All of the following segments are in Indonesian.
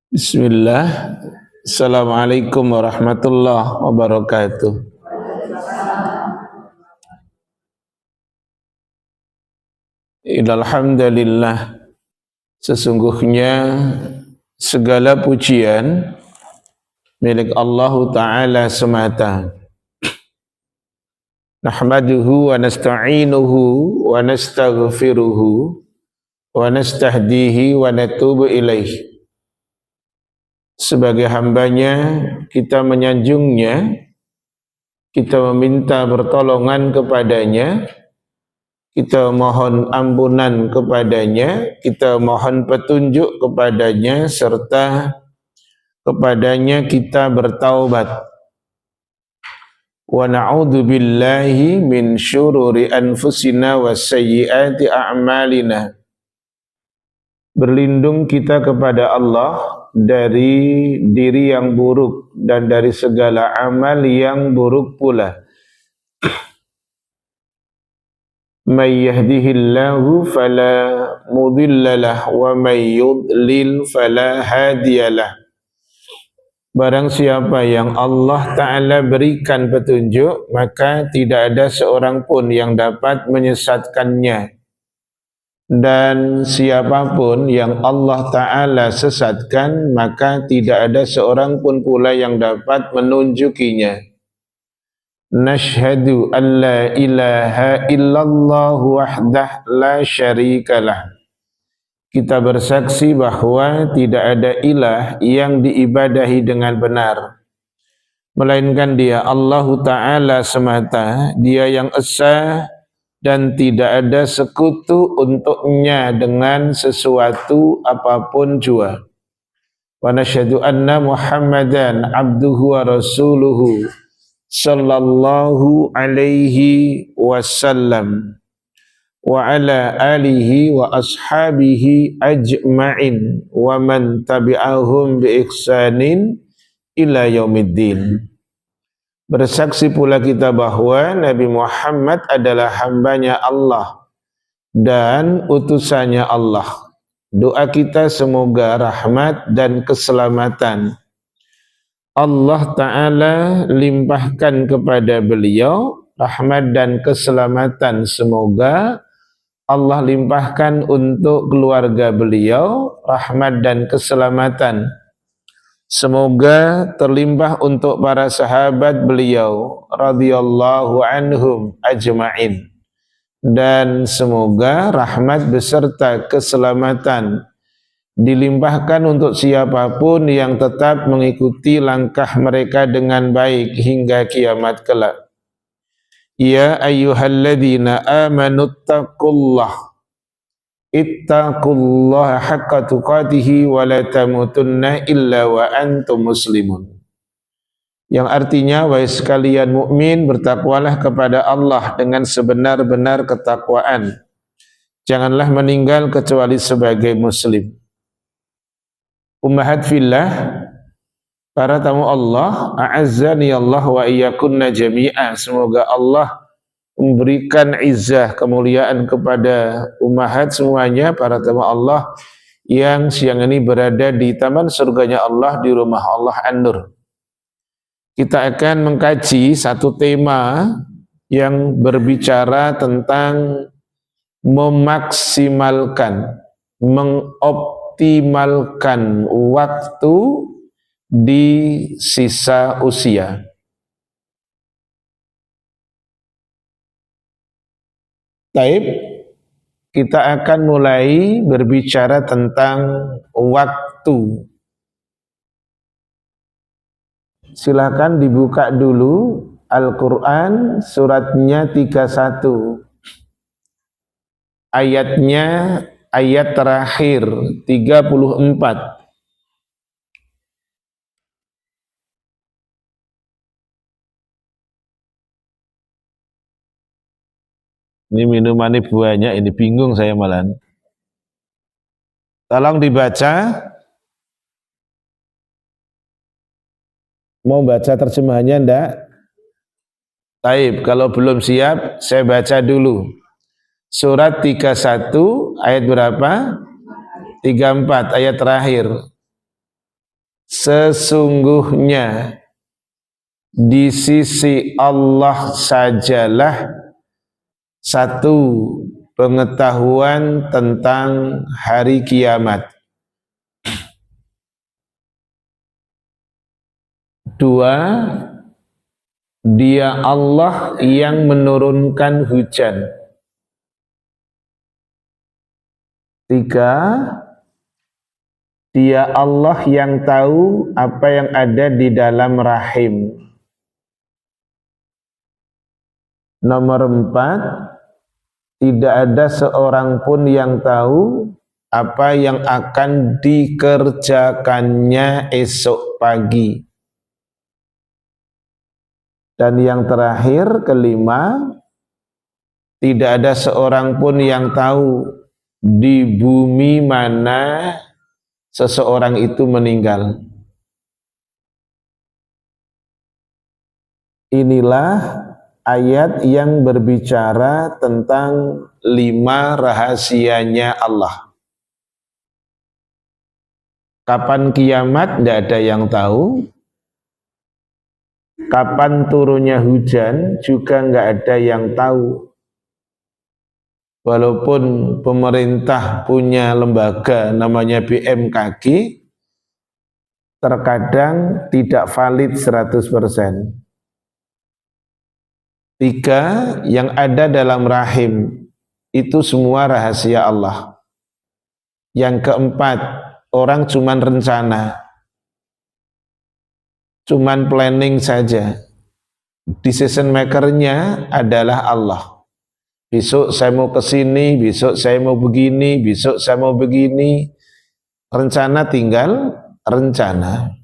Bismillah. Assalamualaikum warahmatullahi wabarakatuh. Alhamdulillah, sesungguhnya segala pujian milik Allah Ta'ala semata. Nahmaduhu wa nasta'inuhu wa nastaghfiruhu wa nastahdihi wa natubu ilaih. Sebagai hambanya, kita menyanjungnya, kita meminta pertolongan kepadanya, kita mohon ampunan kepadanya, kita mohon petunjuk kepadanya, serta kepadanya kita bertaubat. Wa na'udzu billahi min syururi anfusina wa sayyiati a'malina. Berlindung kita kepada Allah dari diri yang buruk dan dari segala amal yang buruk pula. May yahdihillahu fala mudhillalah wa may yudlil fala hadiyalah. Barang siapa yang Allah Ta'ala berikan petunjuk, maka tidak ada seorang pun yang dapat menyesatkannya. Dan siapapun yang Allah Ta'ala sesatkan, maka tidak ada seorang pun pula yang dapat menunjukinya. Nashhadu an la ilaha illallah wahdah la syarikalah. Kita bersaksi bahwa tidak ada ilah yang diibadahi dengan benar, melainkan Dia Allah Ta'ala semata, Dia yang esa dan tidak ada sekutu untuknya dengan sesuatu apapun jua. Wa nasyhadu anna Muhammadan abduhu wa rasuluhu sallallahu alaihi wasallam wa ala alihi wa ashabihi ajma'in wa man tabi'ahum bi ihsanin ila yaumiddin. Bersaksi pula kita bahwa Nabi Muhammad adalah hambanya Allah dan utusannya Allah. Doa kita semoga rahmat dan keselamatan Allah Ta'ala limpahkan kepada beliau, rahmat dan keselamatan semoga Allah limpahkan untuk keluarga beliau, rahmat dan keselamatan semoga terlimpah untuk para sahabat beliau radhiyallahu anhum ajma'in, dan semoga rahmat beserta keselamatan dilimpahkan untuk siapapun yang tetap mengikuti langkah mereka dengan baik hingga kiamat kelak. Ya ayyuhalladzina amanu ittaqullaha haqqa tuqatihi wa la tamutunna illa wa antum muslimun. Yang artinya, wahai sekalian mukmin, bertakwalah kepada Allah dengan sebenar-benar ketakwaan. Janganlah meninggal kecuali sebagai muslim. Ummahat fillah, para tamu Allah, a'azzani Allah wa iyyakunna jami'a. Semoga Allah memberikan izzah, kemuliaan kepada ummahat semuanya, para tamu Allah yang siang ini berada di taman surganya Allah, di rumah Allah An-Nur. Kita akan mengkaji satu tema yang berbicara tentang memaksimalkan, mengoptimalkan waktu di sisa usia. Taib, kita akan mulai berbicara tentang waktu. Silakan dibuka dulu Al-Quran suratnya 31. Ayatnya, ayat terakhir 34. Ini minumannya banyak, ini bingung saya malah. Tolong dibaca. Mau baca terjemahannya enggak? Taib, kalau belum siap saya baca dulu. Surat 31 ayat berapa? 34 ayat terakhir. Sesungguhnya di sisi Allah sajalah satu pengetahuan tentang hari kiamat. Dua, Dia Allah yang menurunkan hujan. Tiga, Dia Allah yang tahu apa yang ada di dalam rahim. Nomor empat, tidak ada seorang pun yang tahu apa yang akan dikerjakannya esok pagi. Dan yang terakhir, kelima, tidak ada seorang pun yang tahu di bumi mana seseorang itu meninggal. Inilah ayat yang berbicara tentang 5 rahasianya Allah. Kapan kiamat tidak ada yang tahu. Kapan turunnya hujan juga nggak ada yang tahu. Walaupun pemerintah punya lembaga namanya BMKG, terkadang tidak valid 100%. Tiga, yang ada dalam rahim itu semua rahasia Allah. Yang keempat, orang cuman rencana, cuman planning saja. Decision makernya adalah Allah. Besok saya mau ke sini, besok saya mau begini, besok saya mau begini. Rencana tinggal rencana.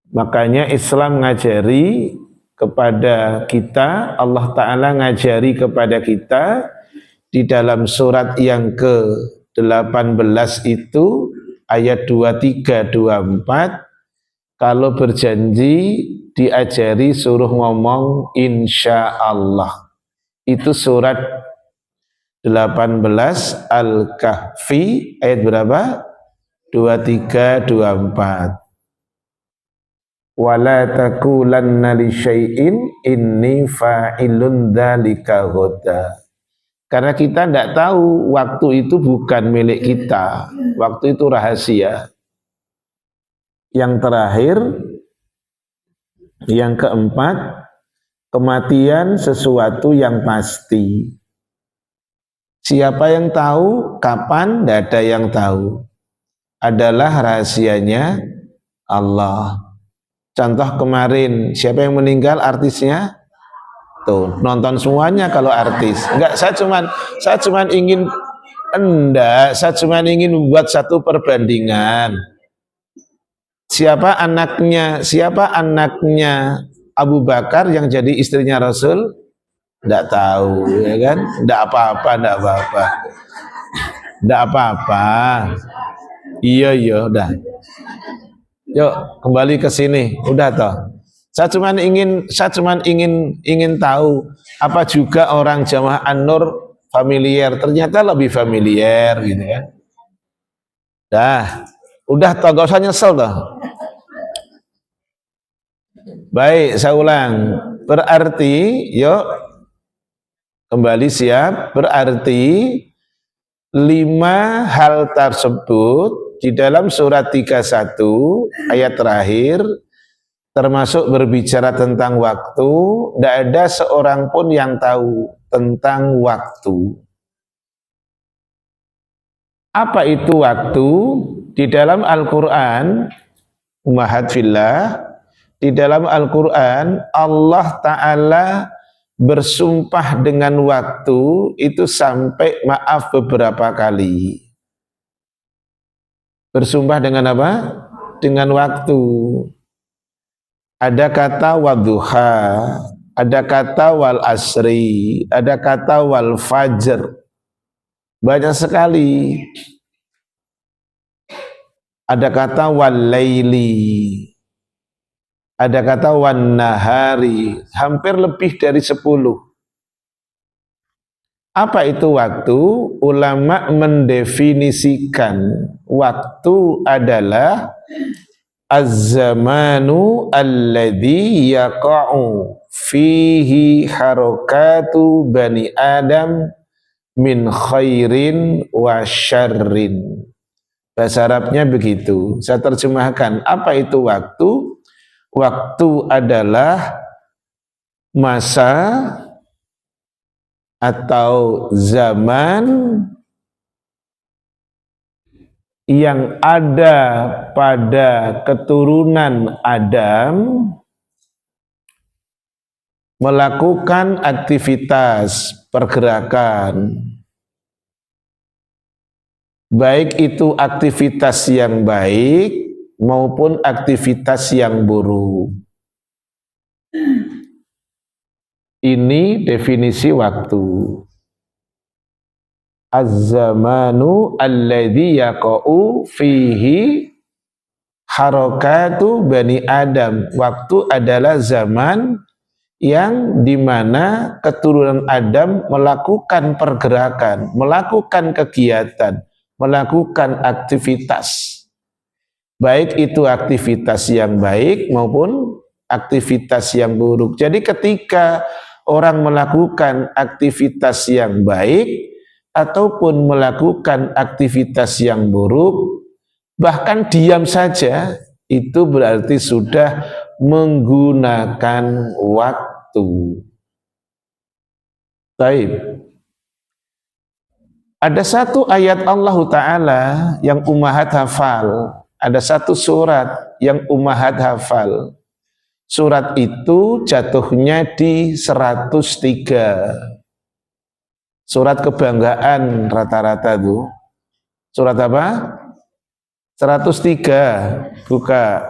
Makanya Islam ngajari kepada kita, Allah Ta'ala ngajari kepada kita di dalam surat yang ke-18 itu ayat 23, 24, kalau berjanji diajari suruh ngomong insya Allah. Itu surat 18 Al-Kahfi ayat berapa? 23, 24. Wala taqulanna li syai'in inni fa'ilun dzalika ghadan. Karena kita tidak tahu, waktu itu bukan milik kita, waktu itu rahasia. Yang terakhir, yang keempat, kematian sesuatu yang pasti. Siapa yang tahu, kapan, tidak ada yang tahu. Adalah rahasianya Allah. Contoh kemarin, siapa yang meninggal artisnya? Tuh, nonton semuanya kalau artis. Enggak, saya cuman ingin saya cuman ingin membuat satu perbandingan. Siapa anaknya Abu Bakar yang jadi istrinya Rasul? Tidak tahu, ya kan? Tidak apa-apa. Tidak apa-apa. Iya, udah. Yuk, kembali ke sini. Udah toh. Saya cuman ingin tahu apa juga orang Jamaah An-Nur familiar. Ternyata lebih familiar gitu kan. Udah toh, gak usah nyesel toh. Baik, saya ulang. Berarti, yuk kembali siap. Berarti 5 hal tersebut di dalam surat 31 ayat terakhir, termasuk berbicara tentang waktu, tidak ada seorang pun yang tahu tentang waktu. Apa itu waktu? Di dalam Al-Quran, Ummahat fillah, di dalam Al-Quran, Allah Ta'ala bersumpah dengan waktu itu sampai beberapa kali. Bersumpah dengan apa? Dengan waktu. Ada kata wadduha, ada kata wal asri, ada kata wal fajr. Banyak sekali. Ada kata wal laili, ada kata wan nahari, hampir lebih dari 10. Apa itu waktu? Ulama mendefinisikan waktu adalah az-zamanu alladhi yaqa'u fihi harakatu bani Adam min khairin wa syarrin. Bahasa Arabnya begitu. Saya terjemahkan. Apa itu waktu? Waktu adalah masa atau zaman yang ada pada keturunan Adam melakukan aktivitas pergerakan, baik itu aktivitas yang baik maupun aktivitas yang buruk. Ini definisi waktu. Az-zamanu alladhi yaqa'u fihi harakatu bani Adam. Waktu adalah zaman yang dimana keturunan Adam melakukan pergerakan, melakukan kegiatan, melakukan aktivitas. Baik itu aktivitas yang baik maupun aktivitas yang buruk. Jadi ketika orang melakukan aktivitas yang baik ataupun melakukan aktivitas yang buruk, bahkan diam saja, itu berarti sudah menggunakan waktu. Baik. Ada satu ayat Allah Ta'ala yang ummahat hafal. Ada satu surat yang ummahat hafal. Surat itu jatuhnya di 103. Surat kebanggaan rata-rata itu. Surat apa? 103. Buka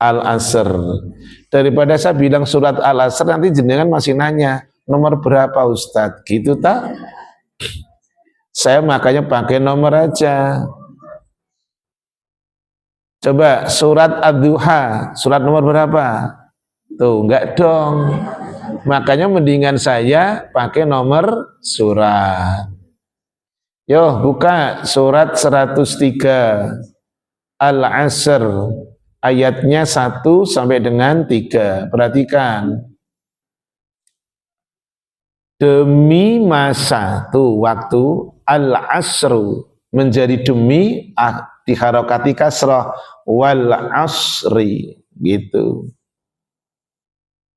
Al-Asr. Daripada saya bilang surat Al-Asr, nanti jenengan masih nanya, nomor berapa Ustadz? Gitu tak? Saya makanya pakai nomor aja. Coba surat Ad-Duha, surat nomor berapa? Tuh, enggak dong. Makanya mendingan saya pakai nomor surat. Yo, buka surat 103 Al-Asr, ayatnya 1 sampai dengan 3. Perhatikan. Demi masa, tuh waktu, al-asru menjadi demi, diharokati kasrah, wal asri, gitu.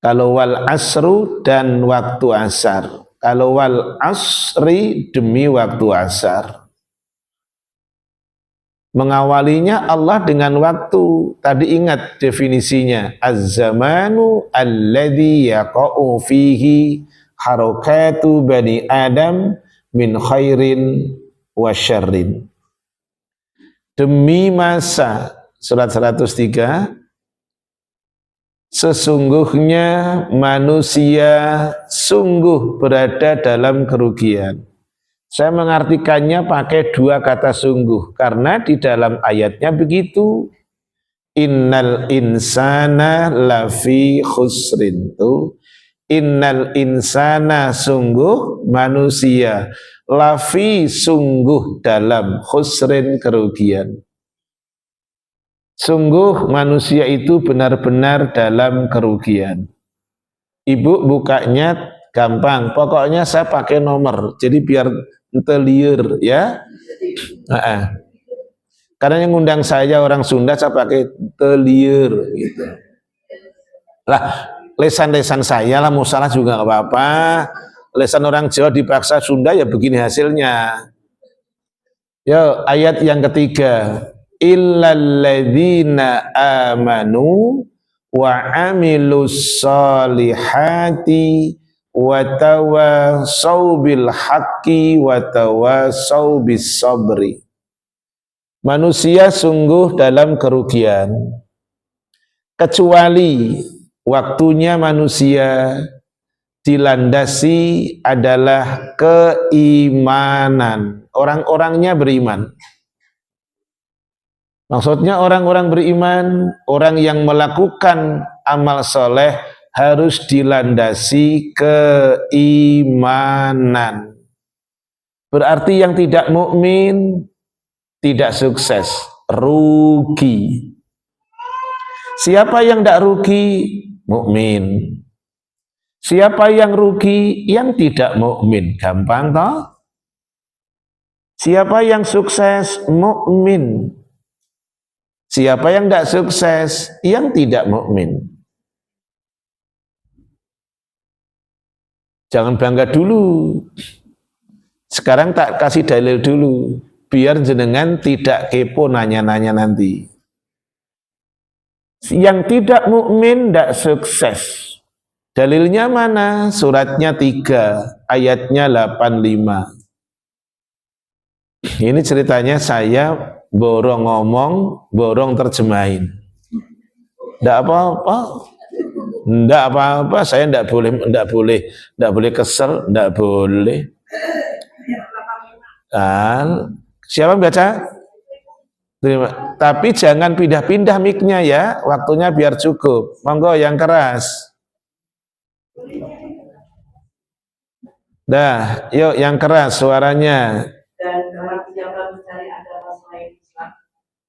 Kalau wal asru dan waktu asar. Kalau wal asri demi waktu asar. Mengawalinya Allah dengan waktu. Tadi ingat definisinya. Az-zamanu alladhi yaqa'u fihi harakatu bani Adam min khairin wa syarrin. Demi masa, surat 103, sesungguhnya manusia sungguh berada dalam kerugian. Saya mengartikannya pakai dua kata sungguh, karena di dalam ayatnya begitu. Innal insana lafi khusrin. Tuh. Innal insana sungguh manusia, lafi sungguh dalam, khusrin kerugian. Sungguh manusia itu benar-benar dalam kerugian. Ibu bukanya gampang, pokoknya saya pakai nomor, jadi biar teliur ya. Karena yang ngundang saya orang Sunda, saya pakai teliur gitu. Lah, lesan-lesan saya lah, mau salah juga nggak apa-apa. Lesan orang Jawa dipaksa Sunda, ya begini hasilnya. Yo, ayat yang ketiga. Illalladzina amanu wa amilus solihati wa tawasau bil haqqi wa tawasau bis sabri. Manusia sungguh dalam kerugian, kecuali waktunya manusia dilandasi adalah keimanan. Orang-orangnya beriman. Maksudnya orang-orang beriman, orang yang melakukan amal soleh harus dilandasi keimanan. Berarti yang tidak mukmin tidak sukses, rugi. Siapa yang tidak rugi? Mukmin. Siapa yang rugi? Yang tidak mukmin. Gampang toh? Siapa yang sukses? Mukmin. Siapa yang tidak sukses? Yang tidak mukmin. Jangan bangga dulu. Sekarang tak kasih dalil dulu, biar jenengan tidak kepo nanya-nanya nanti. Yang tidak mukmin tidak sukses. Dalilnya mana? Suratnya 3, ayatnya 85. Ini ceritanya saya borong ngomong, borong terjemahin. Tidak apa-apa. Tidak apa-apa, saya tidak boleh kesel, tidak boleh. Dan siapa baca? Terima. Tapi jangan pindah-pindah mic-nya ya, waktunya biar cukup. Monggo yang keras. Dah, yuk yang keras suaranya. Dan para pejabat mencari agama selain Islam,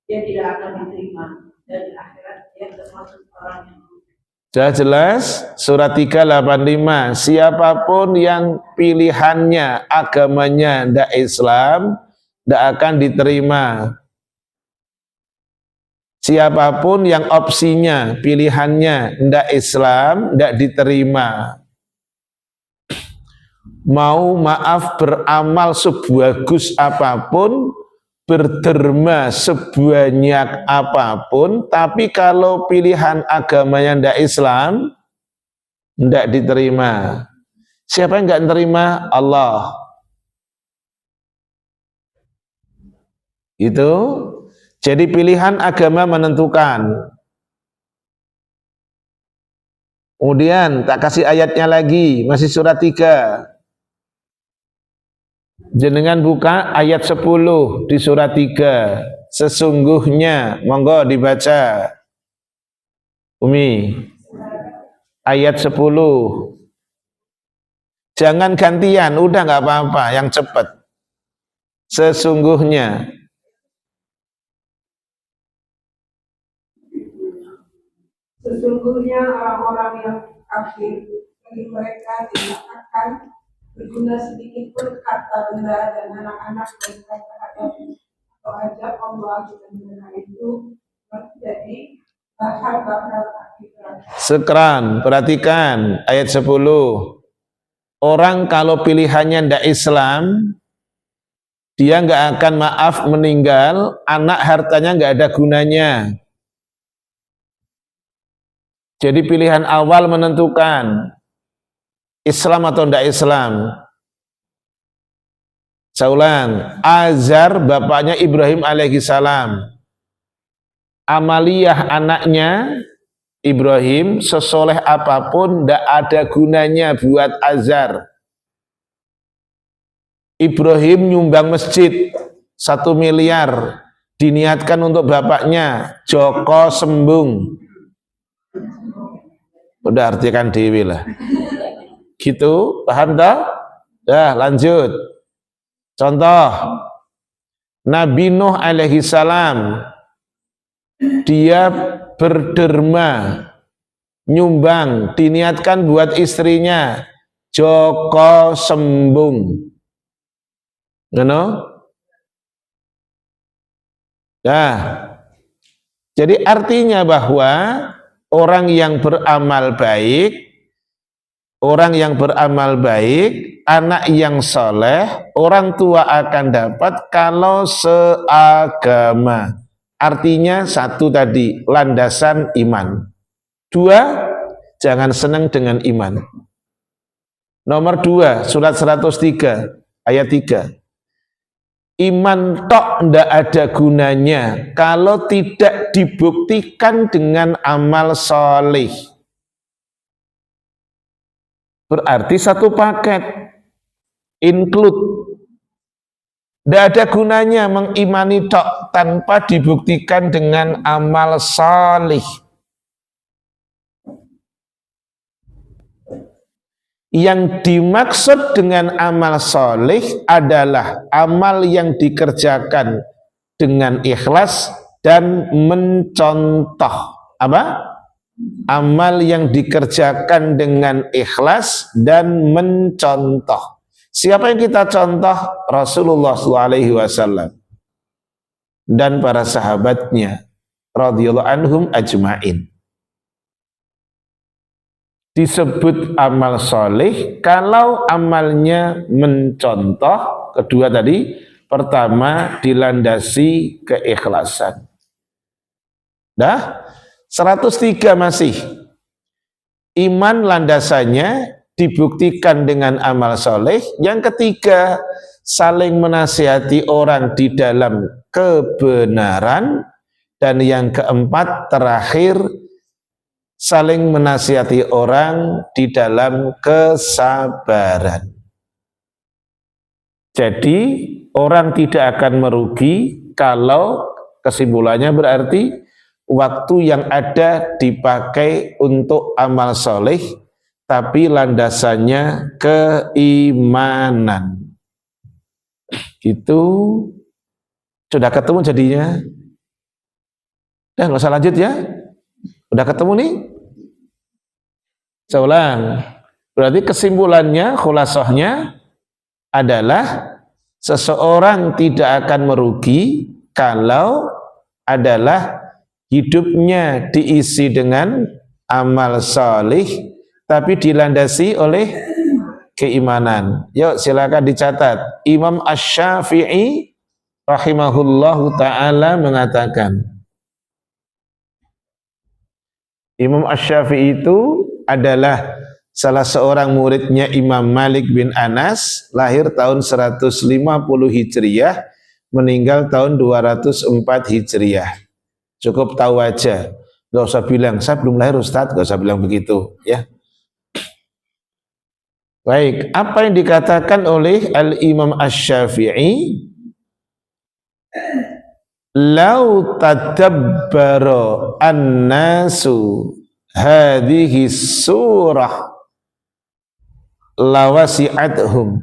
dia tidak akan diterima, dan di akhirat dia termasuk orang yang sudah jelas, surat 385, siapapun yang pilihannya agamanya tidak Islam, tidak akan diterima. Siapapun yang opsinya, pilihannya tidak Islam, tidak diterima. Mau maaf beramal sebagus apapun, berderma sebanyak apapun, tapi kalau pilihan agamanya tidak Islam, tidak diterima. Siapa yang tidak diterima? Allah. Itu. Jadi pilihan agama menentukan. Kemudian tak kasih ayatnya lagi, masih surat 3. Jenengan buka ayat 10 di surat 3. Sesungguhnya, monggo dibaca. Umi. Ayat 10. Jangan gantian, udah nggak apa-apa, yang cepat. Sesungguhnya. Sesungguhnya orang-orang yang kafir, bagi mereka tidak akan berguna sedikit pun harta benda dan anak-anak mereka terhadap atau ajab Allah dan benda itu menjadi bahan bakar akhirat. Sekarang perhatikan ayat 10. Orang kalau pilihannya tidak Islam, dia nggak akan maaf meninggal, anak hartanya nggak ada gunanya. Jadi pilihan awal menentukan Islam atau tidak Islam. Saya ulang, Azar bapaknya Ibrahim alaihissalam, Amaliyah anaknya Ibrahim, sesoleh apapun tidak ada gunanya buat Azar. Ibrahim nyumbang masjid 1 miliar, diniatkan untuk bapaknya, Joko Sembung. Udah artikan dewi lah. Gitu, paham tak? Dah, lanjut. Contoh, Nabi Nuh alaihi salam, dia berderma, nyumbang, diniatkan buat istrinya, Joko Sembung. You know? Nah, jadi artinya bahwa orang yang beramal baik, anak yang soleh, orang tua akan dapat kalau seagama. Artinya satu tadi, landasan iman. 2, jangan senang dengan iman. Nomor 2, surat 103, ayat 3. Iman tok ndak ada gunanya kalau tidak dibuktikan dengan amal soleh. Berarti satu paket, include. Ndak ada gunanya mengimani tok tanpa dibuktikan dengan amal soleh. Yang dimaksud dengan amal soleh adalah amal yang dikerjakan dengan ikhlas dan mencontoh. Apa? Amal yang dikerjakan dengan ikhlas dan mencontoh. Siapa yang kita contoh? Rasulullah SAW dan para sahabatnya radhiyallahu anhum ajmain. Disebut amal soleh kalau amalnya mencontoh. Kedua tadi, pertama dilandasi keikhlasan. Dah 103 masih. Iman landasannya dibuktikan dengan amal soleh. Yang ketiga, saling menasihati orang di dalam kebenaran. Dan yang keempat, terakhir, saling menasihati orang di dalam kesabaran. Jadi orang tidak akan merugi kalau kesimpulannya berarti waktu yang ada dipakai untuk amal soleh, tapi landasannya keimanan. Itu sudah ketemu jadinya. Nggak usah lanjut ya. Udah ketemu nih? Saya ulang. Berarti kesimpulannya, khulasahnya adalah seseorang tidak akan merugi kalau adalah hidupnya diisi dengan amal salih tapi dilandasi oleh keimanan. Yuk silakan dicatat. Imam Asy-Syafi'i rahimahullahu ta'ala mengatakan, Imam Asy-Syafi'i itu adalah salah seorang muridnya Imam Malik bin Anas, lahir tahun 150 Hijriah, meninggal tahun 204 Hijriah. Cukup tahu aja, gak usah bilang, saya belum lahir Ustadz, gak usah bilang begitu, ya. Baik, apa yang dikatakan oleh Al-Imam Asy-Syafi'i? Lau tadabbara an-nasu hadhihi surah lawasi'athum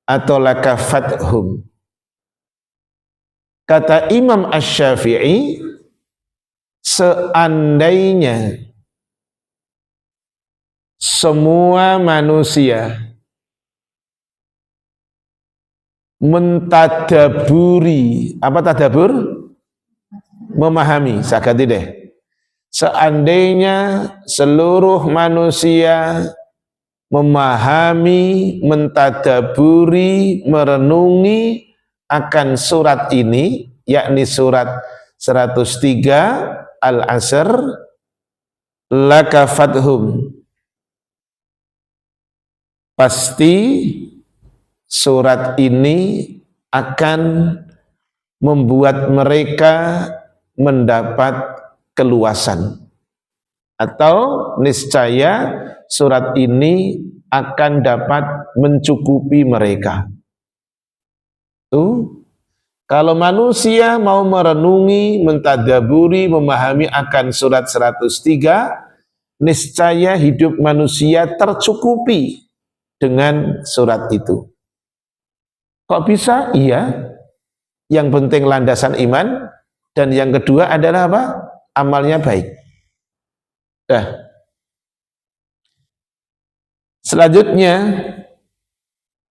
atau lakafathum. Kata Imam Asy-Syafi'i, seandainya semua manusia mentadaburi, apa tadabur? Memahami, saya ganti deh. Seandainya seluruh manusia memahami, mentadaburi, merenungi akan surat ini, yakni surat 103 Al-Asr, lakafathum, pasti surat ini akan membuat mereka mendapat keluasan, atau niscaya surat ini akan dapat mencukupi mereka. Tuh, kalau manusia mau merenungi, mentadaburi, memahami akan surat 103, niscaya hidup manusia tercukupi dengan surat itu. Kok bisa? Iya. Yang penting landasan iman, dan yang kedua adalah apa? Amalnya baik. Dah. Selanjutnya,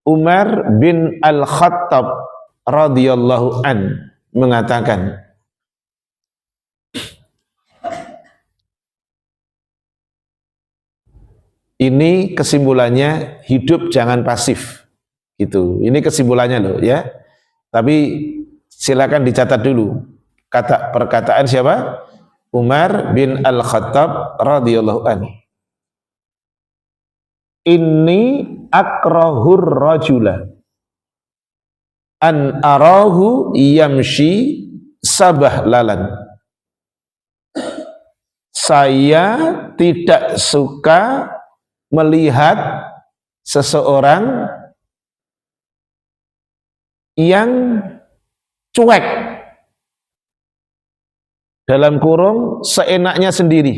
Umar bin Al-Khattab radhiyallahu an mengatakan, ini kesimpulannya, hidup jangan pasif. Gitu. Ini kesimpulannya loh ya. Tapi silakan dicatat dulu. Perkataan siapa? Umar bin Al-Khattab radhiyallahu anhu. Inni akrahur rajula an arahu yamshi sabah-lalan. Saya tidak suka melihat seseorang yang cuek, dalam kurung seenaknya sendiri.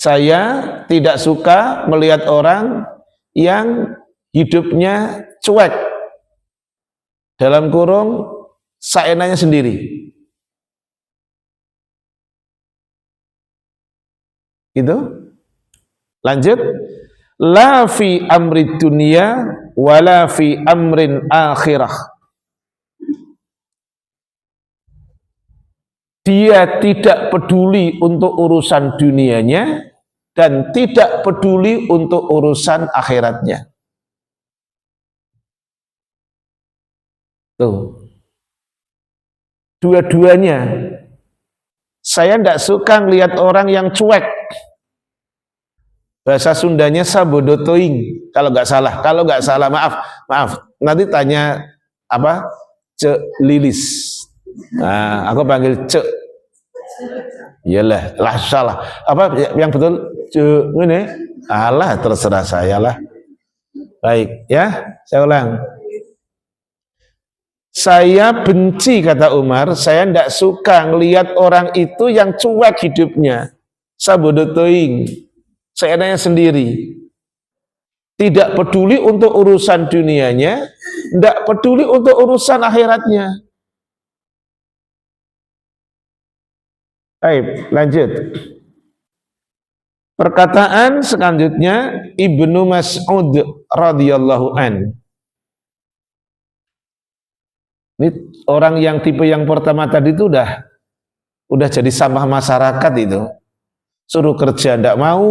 Saya tidak suka melihat orang yang hidupnya cuek, dalam kurung seenaknya sendiri. Itu. Lanjut. La fi amri dunia wala fi amrin akhirah. Dia tidak peduli untuk urusan dunianya dan tidak peduli untuk urusan akhiratnya. Tuh. Dua-duanya. Saya tidak suka melihat orang yang cuek. Bahasa Sundanya sabodotoing kalau nggak salah, maaf. Nanti tanya apa? Cek Lilis. Nah, aku panggil Cek. Iyalah, lah salah. Apa yang betul? Cek ini? Alah, terserah saya lah. Baik, ya, saya ulang. Saya benci, kata Umar, saya tidak suka melihat orang itu yang cuek hidupnya. Sabodotoing. Seenaknya sendiri, tidak peduli untuk urusan dunianya, tidak peduli untuk urusan akhiratnya. Baik, lanjut. Perkataan selanjutnya Ibnu Mas'ud radhiyallahu an. Ini orang yang tipe yang pertama tadi itu udah jadi sampah masyarakat itu. Suruh kerja tidak mau,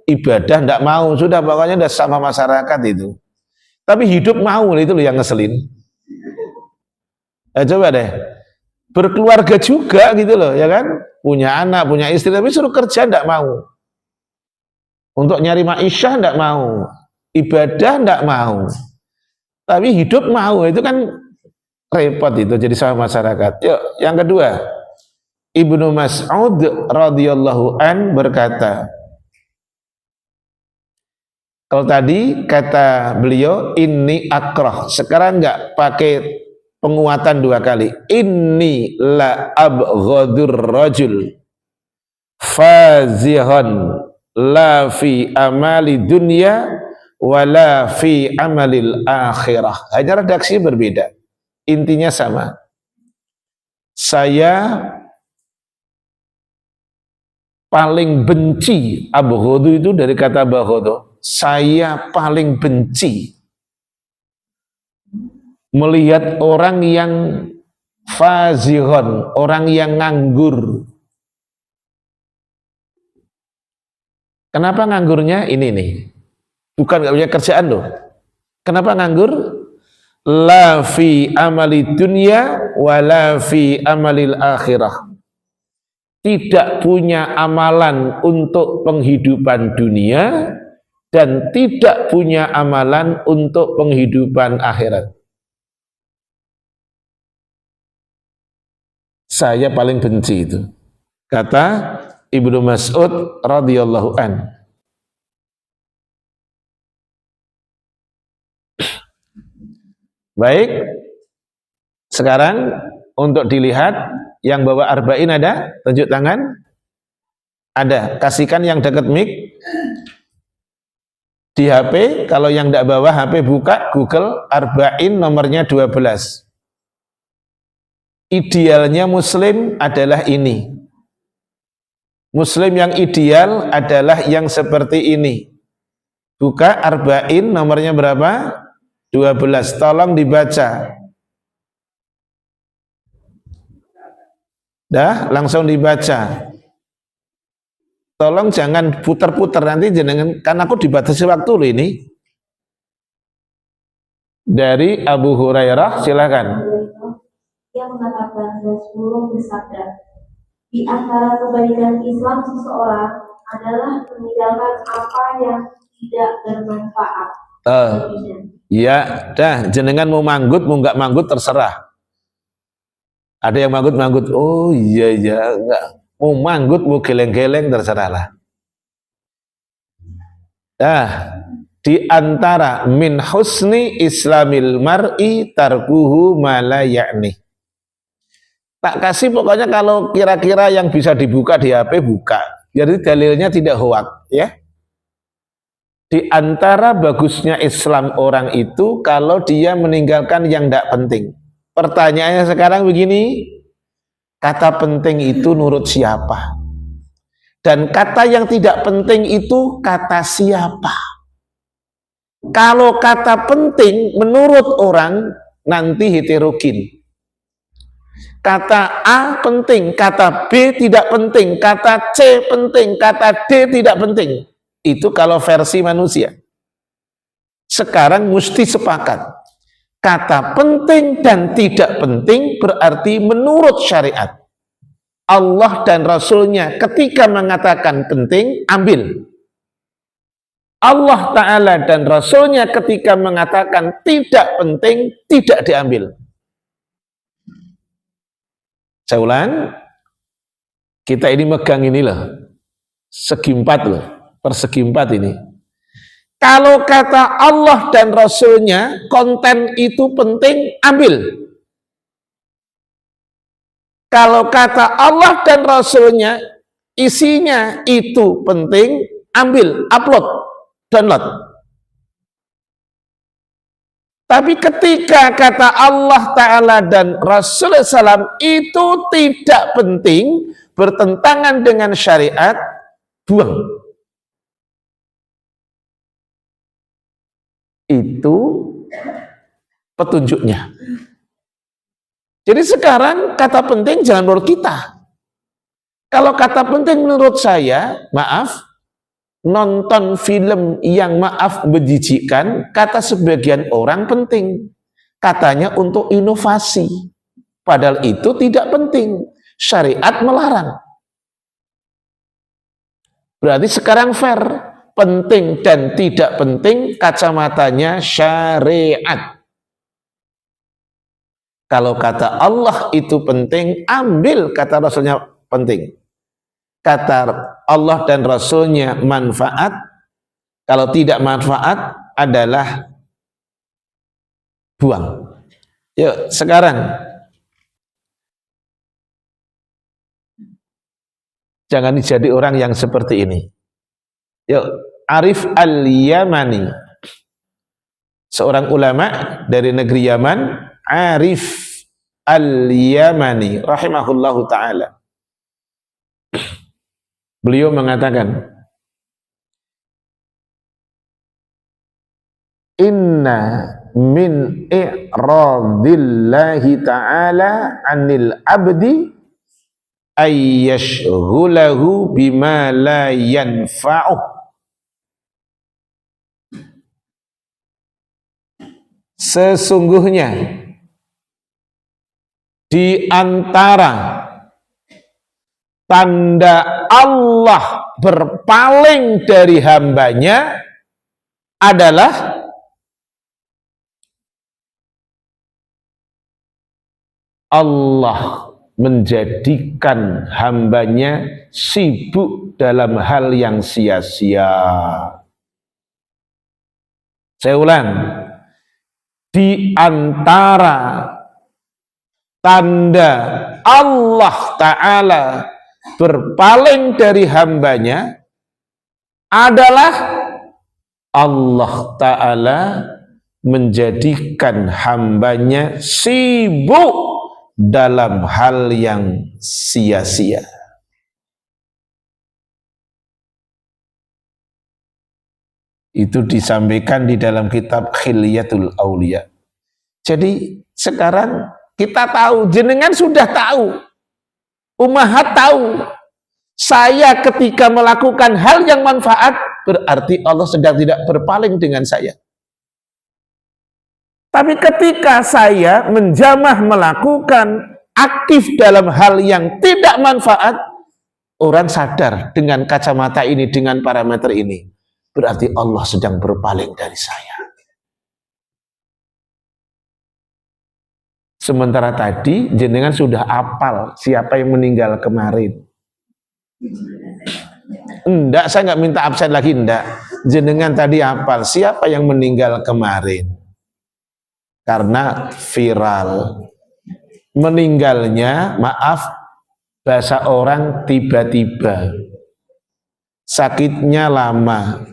ibadah tidak mau, sudah pokoknya udah sama masyarakat itu. Tapi hidup mau, itu loh yang ngeselin. Coba deh, berkeluarga juga gitu loh, ya kan? Punya anak, punya istri, tapi suruh kerja tidak mau. Untuk nyari ma'isyah tidak mau, ibadah tidak mau. Tapi hidup mau, itu kan repot itu jadi sama masyarakat. Yuk, yang kedua. Ibnu Mas'ud radhiyallahu an berkata, kalau tadi kata beliau inni akrah, sekarang enggak pakai penguatan dua kali. Inni la abghadur rajul fazihan la fi amali dunya wala fi amalil akhirah. Hanya redaksi berbeda, intinya sama. Saya paling benci, abghadu itu dari kata baghadu, saya paling benci melihat orang yang fazihon, orang yang nganggur. Kenapa nganggurnya? Ini nih, bukan gak punya kerjaan loh. Kenapa nganggur? La fi amali dunya wa la fi amalil akhirah. Tidak punya amalan untuk penghidupan dunia dan tidak punya amalan untuk penghidupan akhirat. Saya paling benci itu, kata Ibnu Mas'ud radhiyallahu an. Baik, sekarang untuk dilihat. Yang bawa arba'in ada? Tunjuk tangan. Ada. Kasihkan yang dekat mic. Di HP, kalau yang tidak bawa HP buka Google arba'in nomornya 12. Idealnya Muslim adalah ini. Muslim yang ideal adalah yang seperti ini. Buka arba'in nomornya berapa? 12. Tolong dibaca. Dah, langsung dibaca. Tolong jangan putar-putar nanti jenengan, karena aku dibatasi waktu loh ini. Dari Abu Hurairah, silakan. Yang mengatakan Rasulullah bersabda, di antara kebaikan Islam seseorang adalah meninggalkan apa yang tidak bermanfaat. Ya, dah jenengan mau manggut, mau nggak manggut terserah. Ada yang manggut-manggut, oh iya, enggak. Mau manggut, mau geleng-geleng, terserahlah. Di antara min husni islamil mar'i tarkuhu ma la ya'ni. Tak kasih pokoknya kalau kira-kira yang bisa dibuka di HP, buka. Jadi dalilnya tidak hoak, ya. Di antara bagusnya Islam orang itu kalau dia meninggalkan yang tidak penting. Pertanyaannya sekarang begini, kata penting itu nurut siapa? Dan kata yang tidak penting itu kata siapa? Kalau kata penting menurut orang nanti heterogen. Kata A penting, kata B tidak penting, kata C penting, kata D tidak penting. Itu kalau versi manusia. Sekarang mesti sepakat. Kata penting dan tidak penting berarti menurut syariat. Allah dan Rasulnya ketika mengatakan penting, ambil. Allah Ta'ala dan Rasulnya ketika mengatakan tidak penting, tidak diambil. Saya ulang, kita ini megang ini loh, segi empat loh, persegi empat ini. Kalau kata Allah dan Rasulnya konten itu penting, ambil. Kalau kata Allah dan Rasulnya isinya itu penting, ambil, upload, download. Tapi ketika kata Allah Ta'ala dan Rasulullah SAW itu tidak penting, bertentangan dengan syariat, buang. Itu petunjuknya. Jadi sekarang kata penting jangan menurut kita. Kalau kata penting menurut saya, maaf, nonton film yang maaf menjijikkan, kata sebagian orang penting. Katanya untuk inovasi. Padahal itu tidak penting. Syariat melarang. Berarti sekarang fair. Penting dan tidak penting kacamatanya syariat. Kalau kata Allah itu penting, ambil kata Rasulnya penting. Kata Allah dan Rasulnya manfaat, kalau tidak manfaat adalah buang. Yuk sekarang jangan jadi orang yang seperti ini. Yuk, Arif Al-Yamani, seorang ulama dari negeri Yaman, Arif Al-Yamani rahimahullahu ta'ala. Beliau mengatakan, inna min i'radillahi ta'ala anil abdi ayyashghulahu bima la yanfa'uh. Sesungguhnya di antara tanda Allah berpaling dari hambanya adalah Allah menjadikan hambanya sibuk dalam hal yang sia-sia. Saya ulang, di antara tanda Allah Ta'ala berpaling dari hambanya adalah Allah Ta'ala menjadikan hambanya sibuk dalam hal yang sia-sia. Itu disampaikan di dalam kitab Khilyatul Auliya. Jadi sekarang kita tahu, jenengan sudah tahu, ummahat tahu, saya ketika melakukan hal yang manfaat berarti Allah sedang tidak berpaling dengan saya. Tapi ketika saya menjamah melakukan aktif dalam hal yang tidak manfaat, orang sadar dengan kacamata ini, dengan parameter ini, berarti Allah sedang berpaling dari saya. Sementara tadi jenengan sudah hafal siapa yang meninggal kemarin. Enggak, saya nggak minta absen lagi, enggak. Jenengan tadi hafal siapa yang meninggal kemarin. Karena viral. Meninggalnya, maaf, bahasa orang tiba-tiba. sakitnya lama.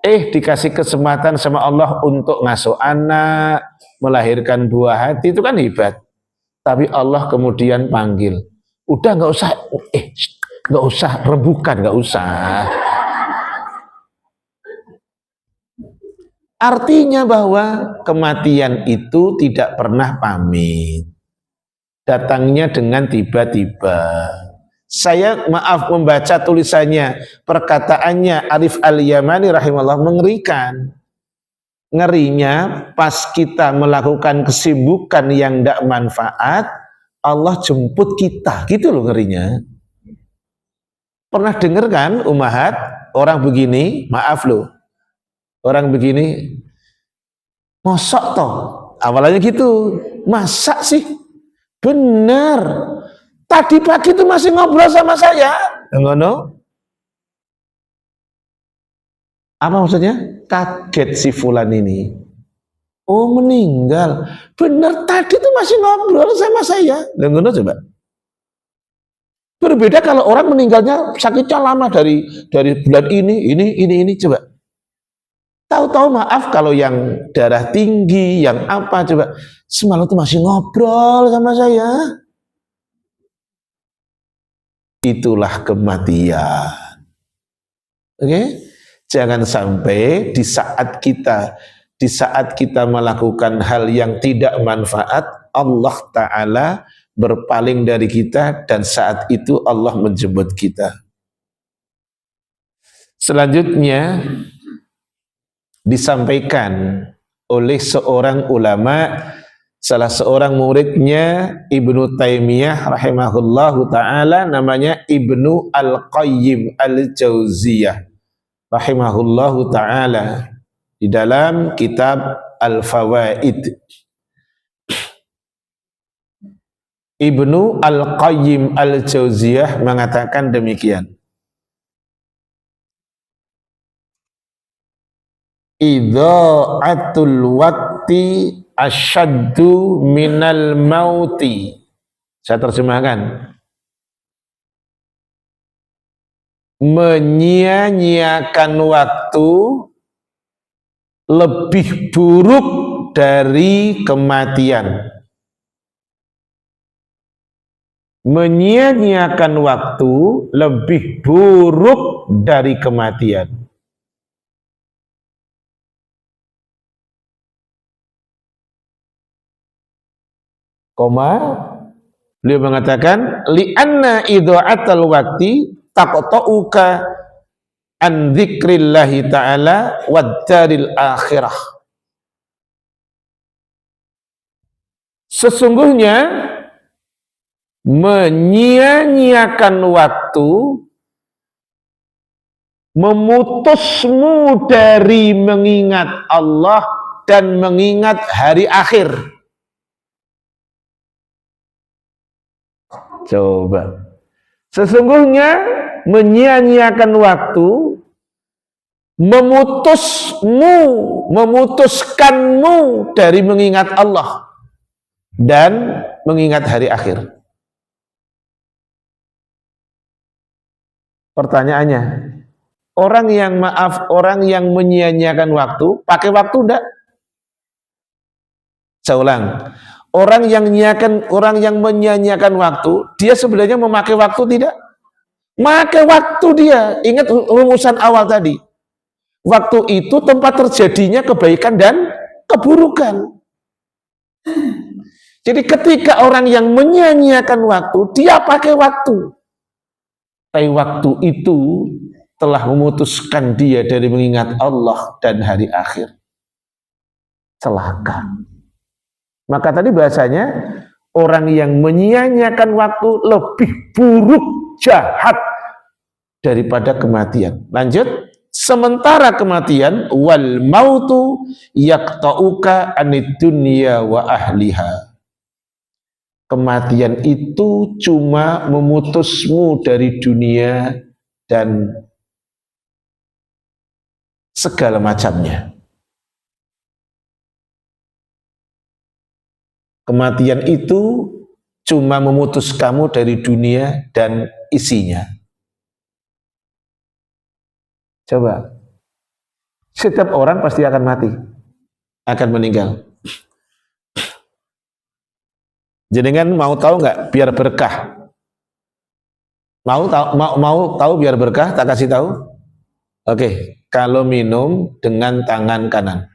Dikasih kesempatan sama Allah untuk ngasuh anak, melahirkan buah hati, itu kan hebat. Tapi Allah kemudian panggil, udah nggak usah, nggak usah rebukan, nggak usah. Artinya bahwa kematian itu tidak pernah pamit, datangnya dengan tiba-tiba. Saya maaf membaca tulisannya, perkataannya Arif Al-Yamani rahimahullah mengerikan. Ngerinya pas kita melakukan kesibukan yang tidak manfaat, Allah jemput kita, gitu loh ngerinya. Pernah dengar kan Ummahat, orang begini, maaf loh, orang begini, mosok toh, awalnya gitu, masa sih? Benar, tadi pagi itu masih ngobrol sama saya, ngono. Apa maksudnya? Kaget si fulan ini. Oh meninggal. Benar tadi tuh masih ngobrol sama saya. Ngono coba. Berbeda kalau orang meninggalnya sakitnya lama dari bulan ini coba. Tahu-tahu maaf kalau yang darah tinggi, yang apa coba. Semalam tuh masih ngobrol sama saya. Itulah kematian. Oke? Jangan sampai di saat kita melakukan hal yang tidak manfaat, Allah Ta'ala berpaling dari kita dan saat itu Allah menjemput kita. Selanjutnya disampaikan oleh seorang ulama, salah seorang muridnya Ibnu Taimiyah rahimahullahu ta'ala, namanya Ibnu Al-Qayyim Al-Jauziyah rahimahullahu ta'ala, di dalam kitab Al-Fawaid. Ibnu Al-Qayyim Al-Jauziyah mengatakan demikian. Idha'atul waqti asyaddu minal mauti. Saya terjemahkan. Menyia-nyiakan waktu lebih buruk dari kematian. Menyia-nyiakan waktu lebih buruk dari kematian. Koma, beliau mengatakan li'anna idha'atal waqti taqta'uka an dzikrillahi ta'ala wad daril akhirah. Sesungguhnya menyia-nyiakan waktu memutusmu dari mengingat Allah dan mengingat hari akhir. Coba. Sesungguhnya menyia-nyiakan waktu memutuskanmu dari mengingat Allah dan mengingat hari akhir. Pertanyaannya, orang yang menyia-nyiakan waktu, pakai waktu enggak? Saya ulang. Orang yang menyia-nyiakan waktu, dia sebenarnya memakai waktu tidak? Memakai waktu dia. Ingat rumusan awal tadi. Waktu itu tempat terjadinya kebaikan dan keburukan. Jadi ketika orang yang menyia-nyiakan waktu, dia pakai waktu. Tapi waktu itu telah memutuskan dia dari mengingat Allah dan hari akhir. Celaka. Maka tadi bahasanya orang yang menyia-nyiakan waktu lebih buruk, jahat daripada kematian. Lanjut, sementara kematian wal mautu yaqta'uka anid dunya wa ahliha. Kematian itu cuma memutusmu dari dunia dan segala macamnya. Kematian itu cuma memutus kamu dari dunia dan isinya. Coba. Setiap orang pasti akan mati, akan meninggal. Jenengan mau tahu nggak biar berkah? Mau tahu biar berkah? Tak kasih tahu. Oke, kalau minum dengan tangan kanan.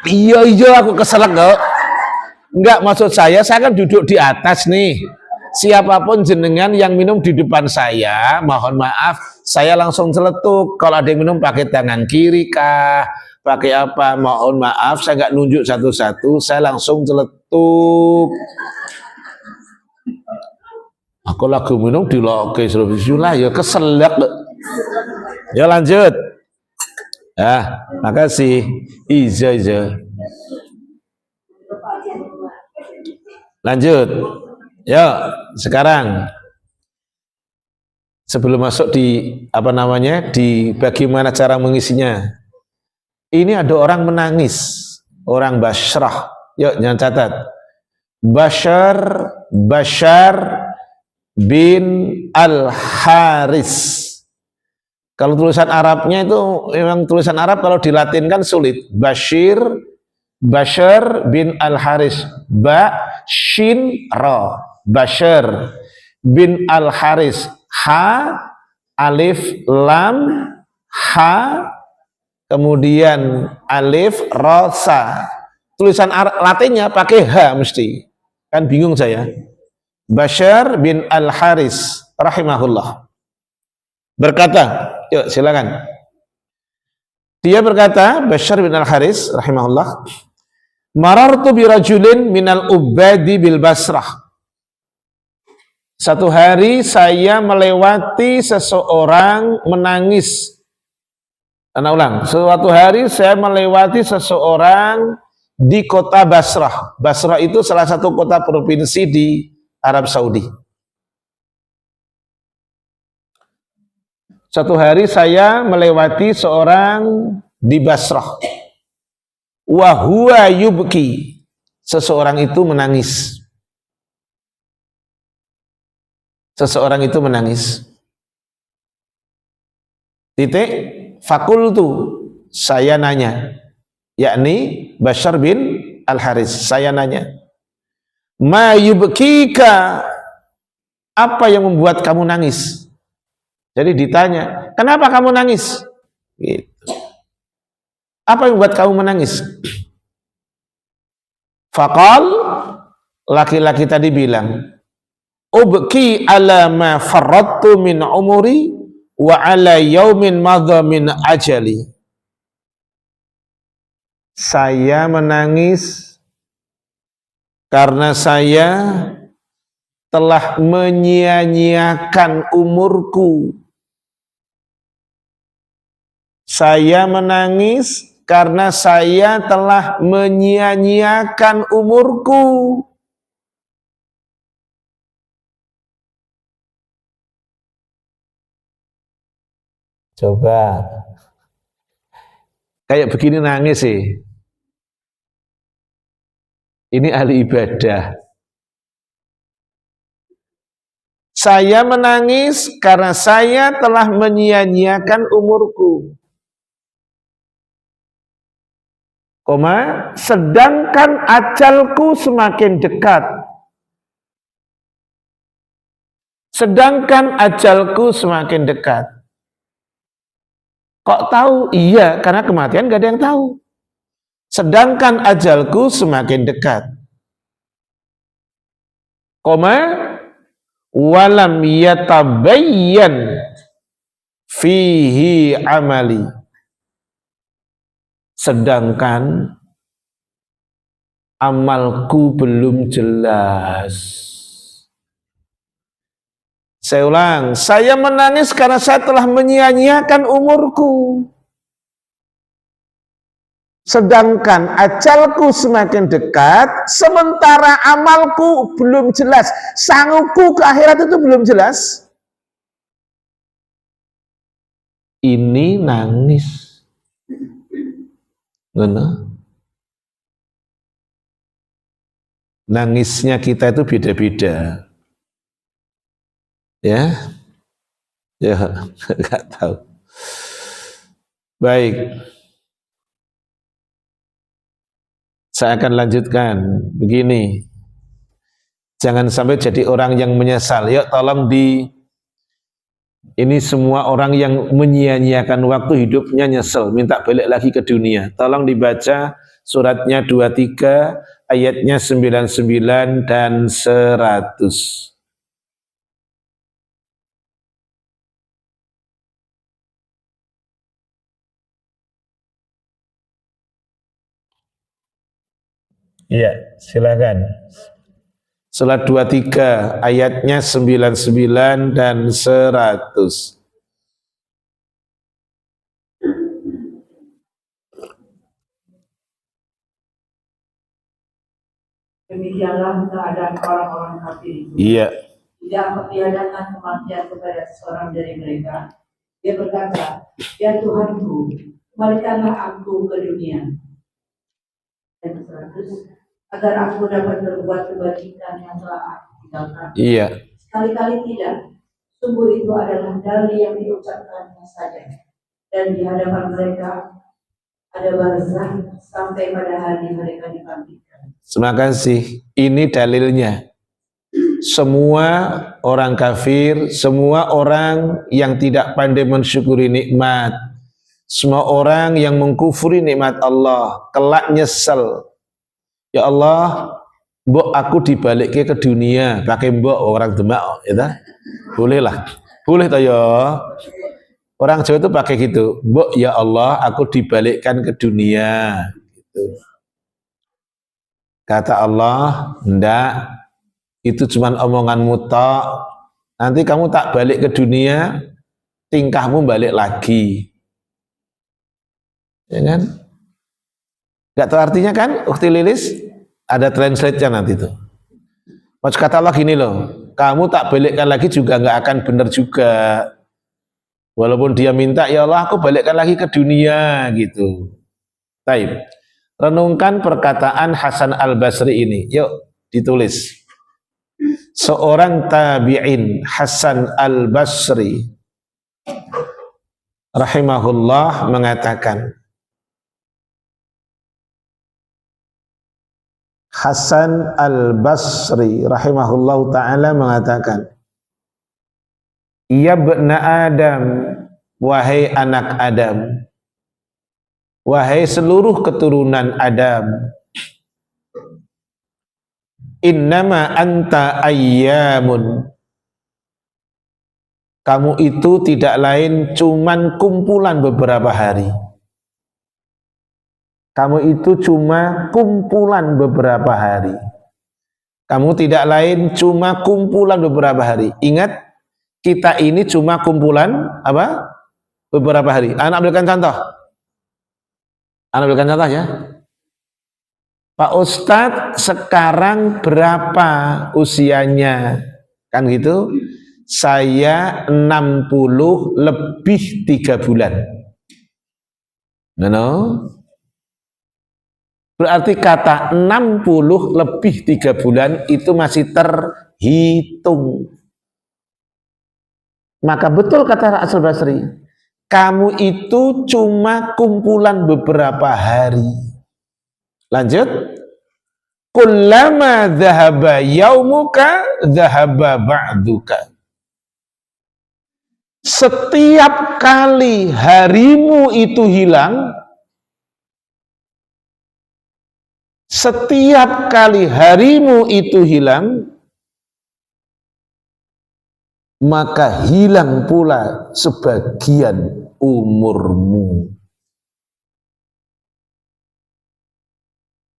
Iya aku keselak kok. Enggak, maksud saya kan duduk di atas nih. Siapapun jenengan yang minum di depan saya, mohon maaf, saya langsung celetuk. Kalau ada yang minum pakai tangan kiri kah, pakai apa, mohon maaf, saya nggak nunjuk satu-satu, saya langsung celetuk. Aku lagi minum di loke lah, ya keselak. Ya lanjut. Ya, makasih. Iza. Lanjut. Ya, sekarang sebelum masuk di di bagaimana cara mengisinya. Ini ada orang menangis, orang Bashrah. Yuk, jangan catat. Bashar bin Al-Haris. Kalau tulisan Arabnya itu memang tulisan Arab, kalau dilatinkan sulit. Bashar bin Al-Haris. Shin Ra. Bashar bin Al-Haris. Ha, alif, lam, ha, kemudian alif, ra, sa. Tulisan Latinnya pakai H mesti. Kan bingung saya. Bashar bin Al-Haris rahimahullah berkata, yuk silakan. Dia berkata, Bashar bin Al-Haris rahimahullah, marartu birajulin minal ubadi bil Basrah. Satu hari saya melewati seseorang menangis. Suatu hari saya melewati seseorang di kota Basrah. Basrah itu salah satu kota provinsi di Arab Saudi. Suatu hari saya melewati seorang di Basrah. Wa huwa yubki. Seseorang itu menangis. Seseorang itu menangis. Titik. Fakultu. Saya nanya. Yakni Bashar bin Al-Haris. Saya nanya. Ma yubkika. Apa yang membuat kamu nangis? Jadi ditanya, kenapa kamu nangis? Gitu. Apa yang membuat kamu menangis? Faqal, laki-laki tadi bilang, ubki ala ma farrattu min umuri wa ala yaumin madha min ajali. Saya menangis karena saya telah menyia-nyiakan umurku. Saya menangis karena saya telah menyia-nyiakan umurku. Coba. Kayak begini nangis sih. Ini ahli ibadah. Saya menangis karena saya telah menyia-nyiakan umurku. Sedangkan ajalku semakin dekat. Sedangkan ajalku semakin dekat. Kok tahu? Iya, karena kematian gak ada yang tahu. Sedangkan ajalku semakin dekat. Walam yatabayyan fihi amali. Sedangkan amalku belum jelas. Saya ulang, saya menangis karena saya telah menyia-nyiakan umurku. Sedangkan ajalku semakin dekat, sementara amalku belum jelas. Sangguku ke akhirat itu belum jelas. Ini nangis. Nangisnya kita itu beda-beda. Ya, ya, nggak tahu. Baik, saya akan lanjutkan. Begini, jangan sampai jadi orang yang menyesal. Yuk, tolong ini semua orang yang menyia-nyiakan waktu hidupnya nyesel, minta balik lagi ke dunia. Tolong dibaca suratnya 23, ayatnya 99 dan 100. Iya, silakan. Surat 23, ayatnya 99 dan 100. Demikianlah keadaan orang-orang kafir itu. Iya. Tidak meniadakan kematian kepada seorang dari mereka. Dia berkata, ya Tuhanku, kembalikanlah aku ke dunia. Dan 100, agar aku dapat berbuat kebajikan yang telah aku tinggalkan. Iya. Sekali-kali tidak. Sungguh itu adalah dalil yang diucapkannya saja. Dan di hadapan mereka ada barzah sampai pada hari mereka dibangkitkan. Terima kasih. Ini dalilnya. Semua orang kafir, semua orang yang tidak pandai mensyukuri nikmat, semua orang yang mengkufuri nikmat Allah, kelak nyesel. Ya Allah, mbok aku dibalikke ke dunia, pakai mbok orang Demak, ya tak? Boleh lah. Boleh toh ya. Orang Jawa itu pakai gitu. Mbok ya Allah, aku dibalikkan ke dunia. Gitu. Kata Allah, enggak. Itu cuma omonganmu tok. Nanti kamu tak balik ke dunia, tingkahmu balik lagi. Ya kan? Enggak tahu artinya kan? Ukti Lilis ada translate-nya nanti tuh. Maksud kata Allah gini loh, kamu tak balikkan lagi juga enggak akan benar juga. Walaupun dia minta, ya Allah aku balikkan lagi ke dunia gitu. Taib. Renungkan perkataan Hasan Al-Basri ini. Yuk ditulis. Seorang tabi'in Hasan Al-Basri rahimahullah mengatakan, Hasan Al-Basri rahimahullah ta'ala mengatakan, ya bena Adam, wahai anak Adam, wahai seluruh keturunan Adam, innama anta ayyamun, kamu itu tidak lain cuman kumpulan beberapa hari. Kamu itu cuma kumpulan beberapa hari. Kamu tidak lain cuma kumpulan beberapa hari. Ingat, kita ini cuma kumpulan apa? Beberapa hari. Anak berikan contoh. Anak berikan contoh ya. Pak Ustadz sekarang berapa usianya? Kan gitu. Saya 60 lebih 3 bulan. No? Berarti kata 60 lebih 3 bulan itu masih terhitung. Maka betul kata Hasan Basri, kamu itu cuma kumpulan beberapa hari. Lanjut. Kullama dhahaba yaumuka dhahaba ba'duka. Setiap kali harimu itu hilang, setiap kali harimu itu hilang, maka hilang pula sebagian umurmu.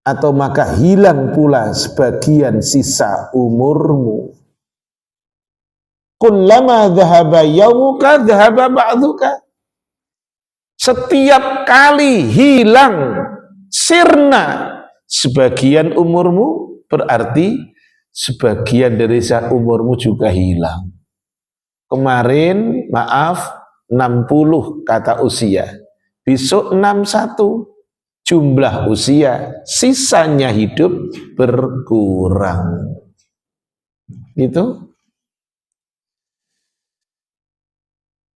Atau maka hilang pula sebagian sisa umurmu. Kullama dhahaba yaumuka dhahaba ba'duka. Setiap kali hilang, sirna sebagian umurmu, berarti sebagian dari umurmu juga hilang. Kemarin maaf 60 kata usia, besok 61 jumlah usia, sisanya hidup berkurang. Gitu.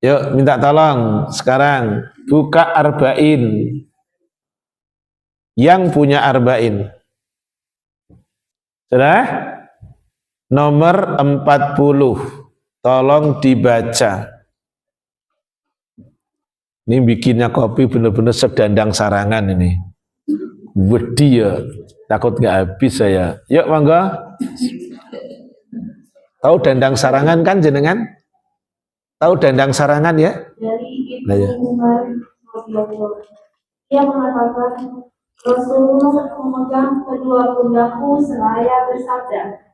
Yuk minta tolong sekarang buka arba'in. Yang punya arba'in. Sudah? Nomor 40. Tolong dibaca. Ini bikinnya kopi benar-benar sedandang sarangan ini. Wedi ya, takut nggak habis saya. Yuk monggo. Tahu dandang sarangan kan jenengan? Tahu dandang sarangan ya? Dari Nah, ya. Ibnu Umar radhiyallahu anhu. Ia mengatakan, Rasulullah memegang kedua pundakku seraya bersabda,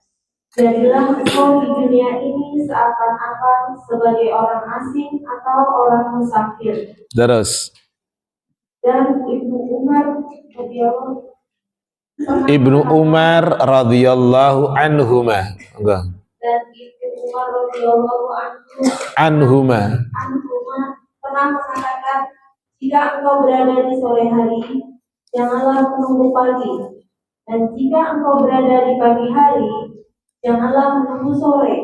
jadilah engkau di dunia ini seakan-akan sebagai orang asing atau orang musafir. Terus. Dan Ibnu Umar radhiyallahu Ibnu Umar radhiyallahu anhuma. Enggak. dan Ibnu Umar radhiyallahu Anhuma. anhuma pernah mengatakan, jika engkau berada di sore hari, janganlah menunggu pagi, dan jika engkau berada di pagi hari, janganlah menunggu sore,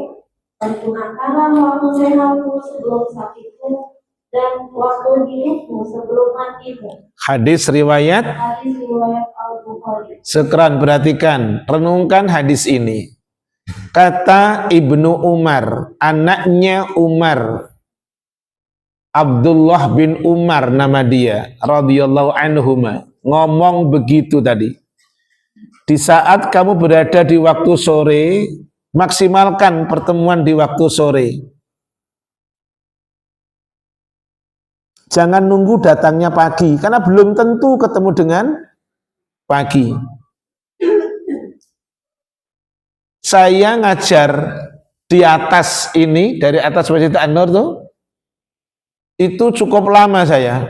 dan gunakanlah waktu sehatmu sebelum sakitmu, dan waktu hidupmu sebelum matimu. Hadis riwayat Hadis riwayat Al-Bukhari. Sekarang perhatikan, renungkan hadis ini. Kata Ibnu Umar, anaknya Umar, Abdullah bin Umar nama dia, radhiyallahu anhuma, ngomong begitu tadi. Di saat kamu berada di waktu sore, maksimalkan pertemuan di waktu sore. Jangan nunggu datangnya pagi, karena belum tentu ketemu dengan pagi. Saya ngajar di atas ini, dari atas Masjid An-Nur tuh, itu cukup lama saya.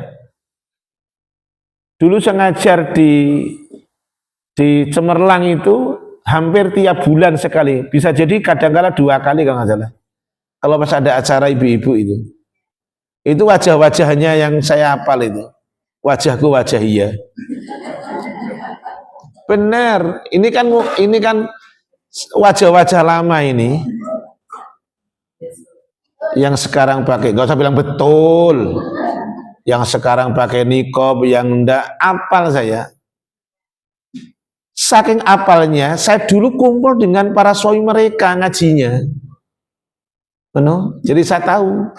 Dulu saya ngajar di Cemerlang itu hampir tiap bulan sekali. Bisa jadi kadang-kala 2 kali kalau nggak salah. Kalau pas ada acara ibu-ibu itu. Itu wajah-wajahnya yang saya hafal itu. Wajahku wajah iya. Benar, ini kan wajah-wajah lama ini yang sekarang pakai, gak usah bilang betul, yang sekarang pakai niqab, yang enggak, apal saya. Saking apalnya, saya dulu kumpul dengan para soi mereka ngajinya. Jadi saya tahu.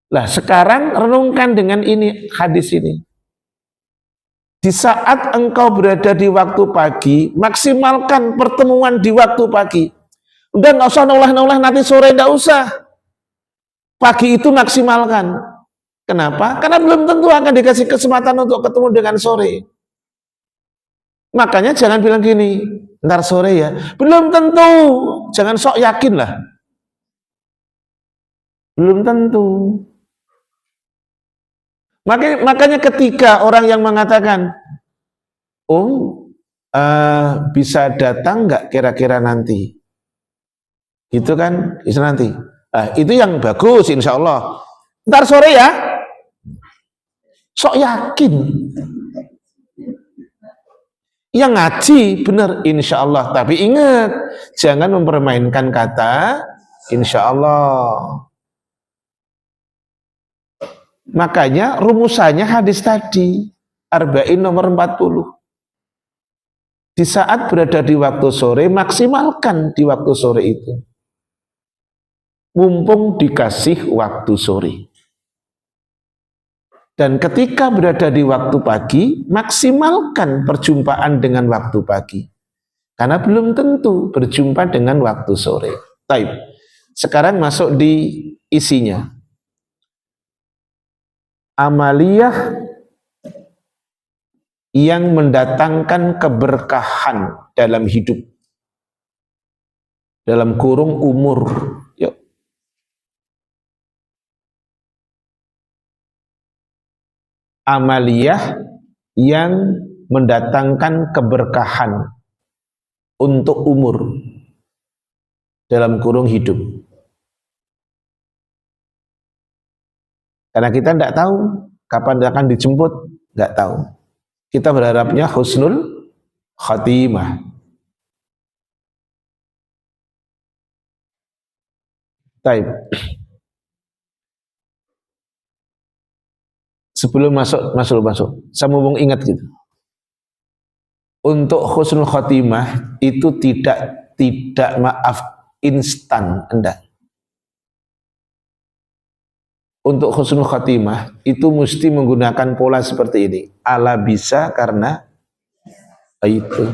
Lah sekarang renungkan dengan ini, hadis ini. Di saat engkau berada di waktu pagi, maksimalkan pertemuan di waktu pagi. Udah nggak usah noleh-noleh nanti sore, nggak usah. Pagi itu maksimalkan. Kenapa? Karena belum tentu akan dikasih kesempatan untuk ketemu dengan sore. Makanya jangan bilang gini, ntar sore ya. Belum tentu. Jangan sok yakin lah. Belum tentu. Makanya ketika orang yang mengatakan, bisa datang nggak kira-kira nanti? Itu kan, bisa nanti. Itu yang bagus, insya Allah. Ntar sore ya. Sok yakin. Yang ngaji benar, insya Allah. Tapi ingat, jangan mempermainkan kata insya Allah. Makanya rumusannya hadis tadi, arba'in nomor 40. Di saat berada di waktu sore, maksimalkan di waktu sore itu. Mumpung dikasih waktu sore. Dan ketika berada di waktu pagi, maksimalkan perjumpaan dengan waktu pagi. Karena belum tentu berjumpa dengan waktu sore. Baik. Sekarang masuk di isinya. Amaliyah yang mendatangkan keberkahan dalam hidup. Dalam kurung umur. Yuk. Amaliyah yang mendatangkan keberkahan untuk umur dalam kurung hidup. Karena kita tidak tahu kapan akan dijemput, tidak tahu. Kita berharapnya husnul khatimah. Baik. Sebelum masuk. Saya mau ingat gitu. Untuk husnul khotimah itu tidak maaf instan, enggak. Untuk husnul khotimah itu mesti menggunakan pola seperti ini. Ala bisa karena itu.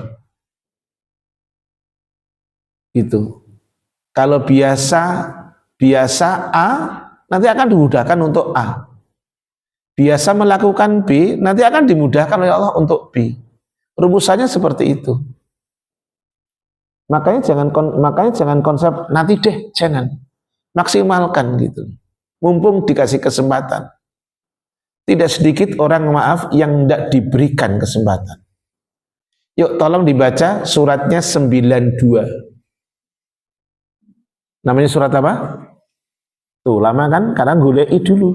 Itu. Kalau biasa A nanti akan dimudahkan untuk A. Biasa melakukan B nanti akan dimudahkan oleh Allah untuk B. Rumusannya seperti itu. Makanya jangan konsep nanti deh, jangan. Maksimalkan gitu. Mumpung dikasih kesempatan. Tidak sedikit orang maaf yang tidak diberikan kesempatan. Yuk tolong dibaca suratnya 92. Namanya surat apa? Tuh lama kan? Karena golei dulu.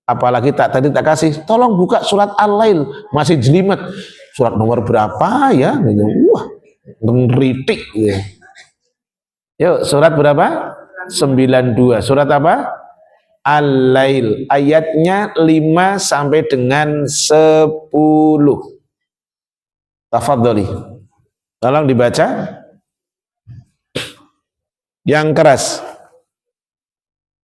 Apalagi tadi tak kasih, tolong buka surat Al-Lail, masih jelimet. Surat nomor berapa ya? Wah, ngeritik. Yuk, surat berapa? 92. Surat apa? Al-Lail. Ayatnya 5 sampai dengan 10. Tafadholi. Tolong dibaca. Yang keras.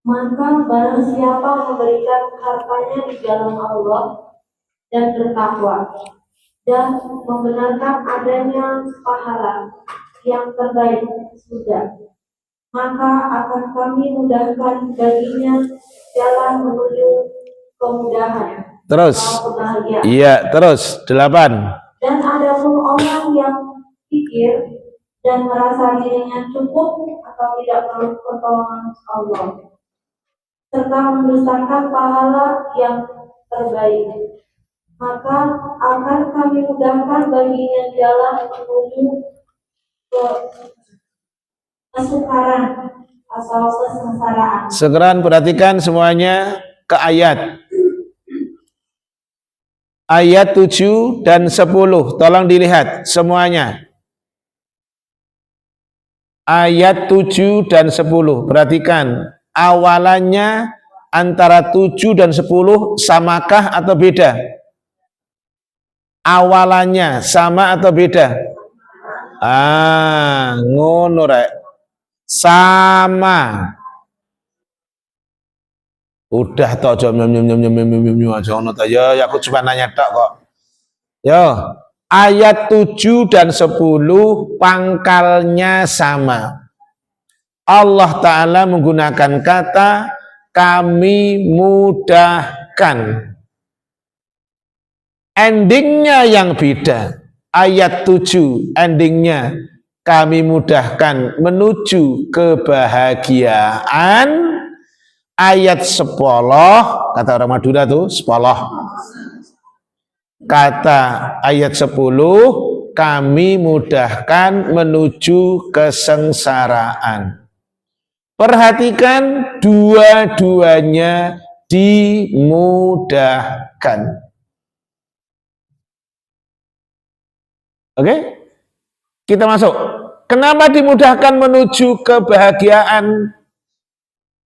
Maka barang siapa memberikan hartanya di jalan Allah dan bertakwa dan membenarkan adanya pahala yang terbaik sudah, maka akan kami mudahkan baginya jalan menuju kemudahan. Terus. Iya, terus 8. Dan adapun orang yang pikir dan merasa dirinya cukup atau tidak perlu pertolongan Allah, serta mendustakan pahala yang terbaik, maka akan kami mudahkan baginya jalan menuju ke kesukaran atau kesengsaraan. Sekarang perhatikan semuanya ke ayat. Ayat 7 dan 10. Tolong dilihat semuanya. Ayat 7 dan 10. Perhatikan. Awalannya antara 7 dan 10 samakah atau beda? Awalannya sama atau beda? Ngono rek. Sama. Udah toh aja ya aku cuma nanya tok kok. Yo, ayat 7 dan 10 pangkalnya sama. Allah Ta'ala menggunakan kata kami mudahkan. Endingnya yang beda. Ayat 7 endingnya kami mudahkan menuju kebahagiaan. Ayat 10 kata orang Madura tuh 10. Kata ayat 10 kami mudahkan menuju kesengsaraan. Perhatikan dua-duanya dimudahkan. Oke? Kita masuk. Kenapa dimudahkan menuju kebahagiaan,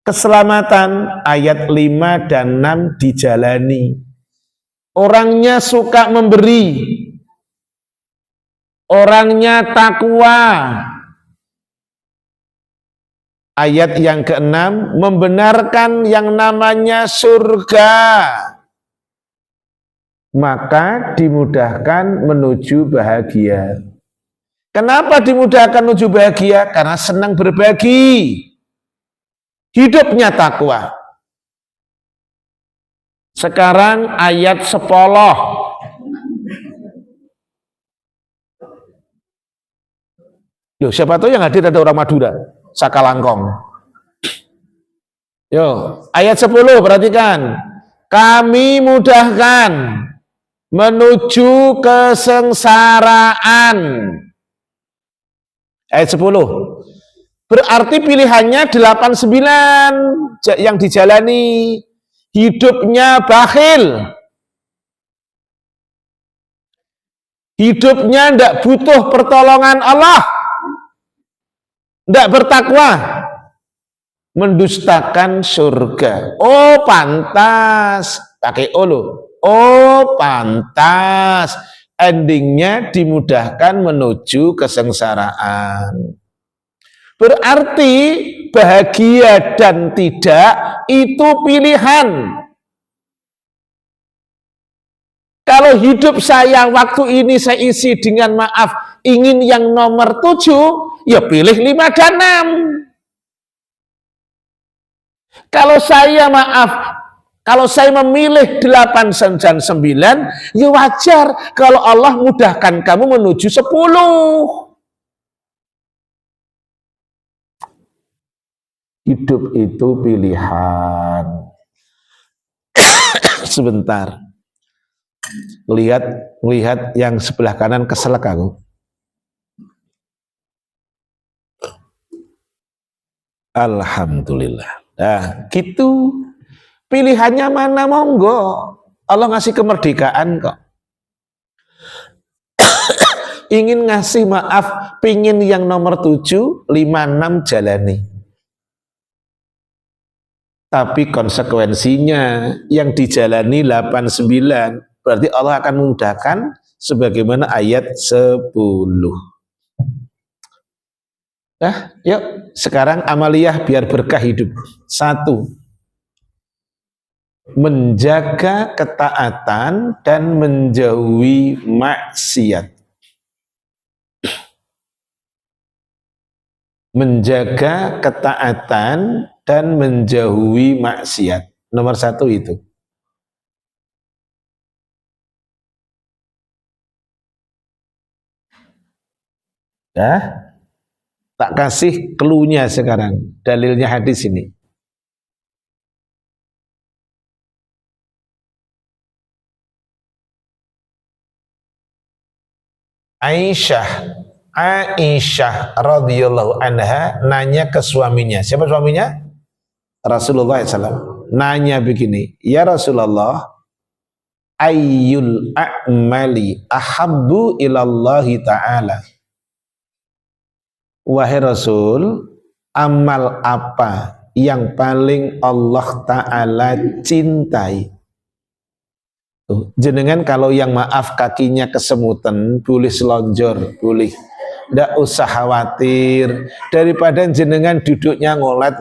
keselamatan? Ayat 5 dan 6 dijalani. Orangnya suka memberi. Orangnya takwa. Ayat yang ke-6 membenarkan yang namanya surga, maka dimudahkan menuju bahagia. Kenapa dimudahkan menuju bahagia? Karena senang berbagi, hidupnya takwa. Sekarang ayat 10. Loh, siapa tahu yang hadir ada orang Madura, Sakalangkong. Yo, ayat 10 perhatikan. Kami mudahkan menuju kesengsaraan. Ayat 10. Berarti pilihannya 89 yang dijalani. Hidupnya bakhil. Hidupnya tidak butuh pertolongan Allah. Tidak bertakwa, mendustakan surga. Oh pantas pakai O loh. Oh, pantas endingnya dimudahkan menuju kesengsaraan. Berarti bahagia dan tidak itu pilihan. Kalau hidup saya waktu ini saya isi dengan maaf, ingin yang nomor 7, ya pilih 5 dan 6. Kalau saya memilih 8 dan 9, ya wajar kalau Allah mudahkan kamu menuju 10. Hidup itu pilihan. Sebentar. Lihat yang sebelah kanan keselak aku. Alhamdulillah. Nah, gitu. Pilihannya mana monggo. Allah ngasih kemerdekaan kok. Ingin ngasih maaf, pingin yang nomor 7, 5, 6 jalani. Tapi konsekuensinya yang dijalani 8, 9, berarti Allah akan memudahkan sebagaimana ayat 10. Nah, yuk sekarang amaliyah biar berkah hidup. 1. Menjaga ketaatan dan menjauhi maksiat. Menjaga ketaatan dan menjauhi maksiat. Nomor 1 itu. Ya, tak kasih clue-nya sekarang. Dalilnya hadis ini. Aisyah radhiyallahu anha nanya ke suaminya. Siapa suaminya? Rasulullah SAW. Nanya begini, ya Rasulullah, ayyul a'mali ahabbu ilallahi ta'ala. Wahai Rasul, amal apa yang paling Allah Ta'ala cintai? Jenengan kalau yang maaf kakinya kesemutan, boleh selonjor, boleh. Nggak usah khawatir. Daripada jenengan duduknya ngolet.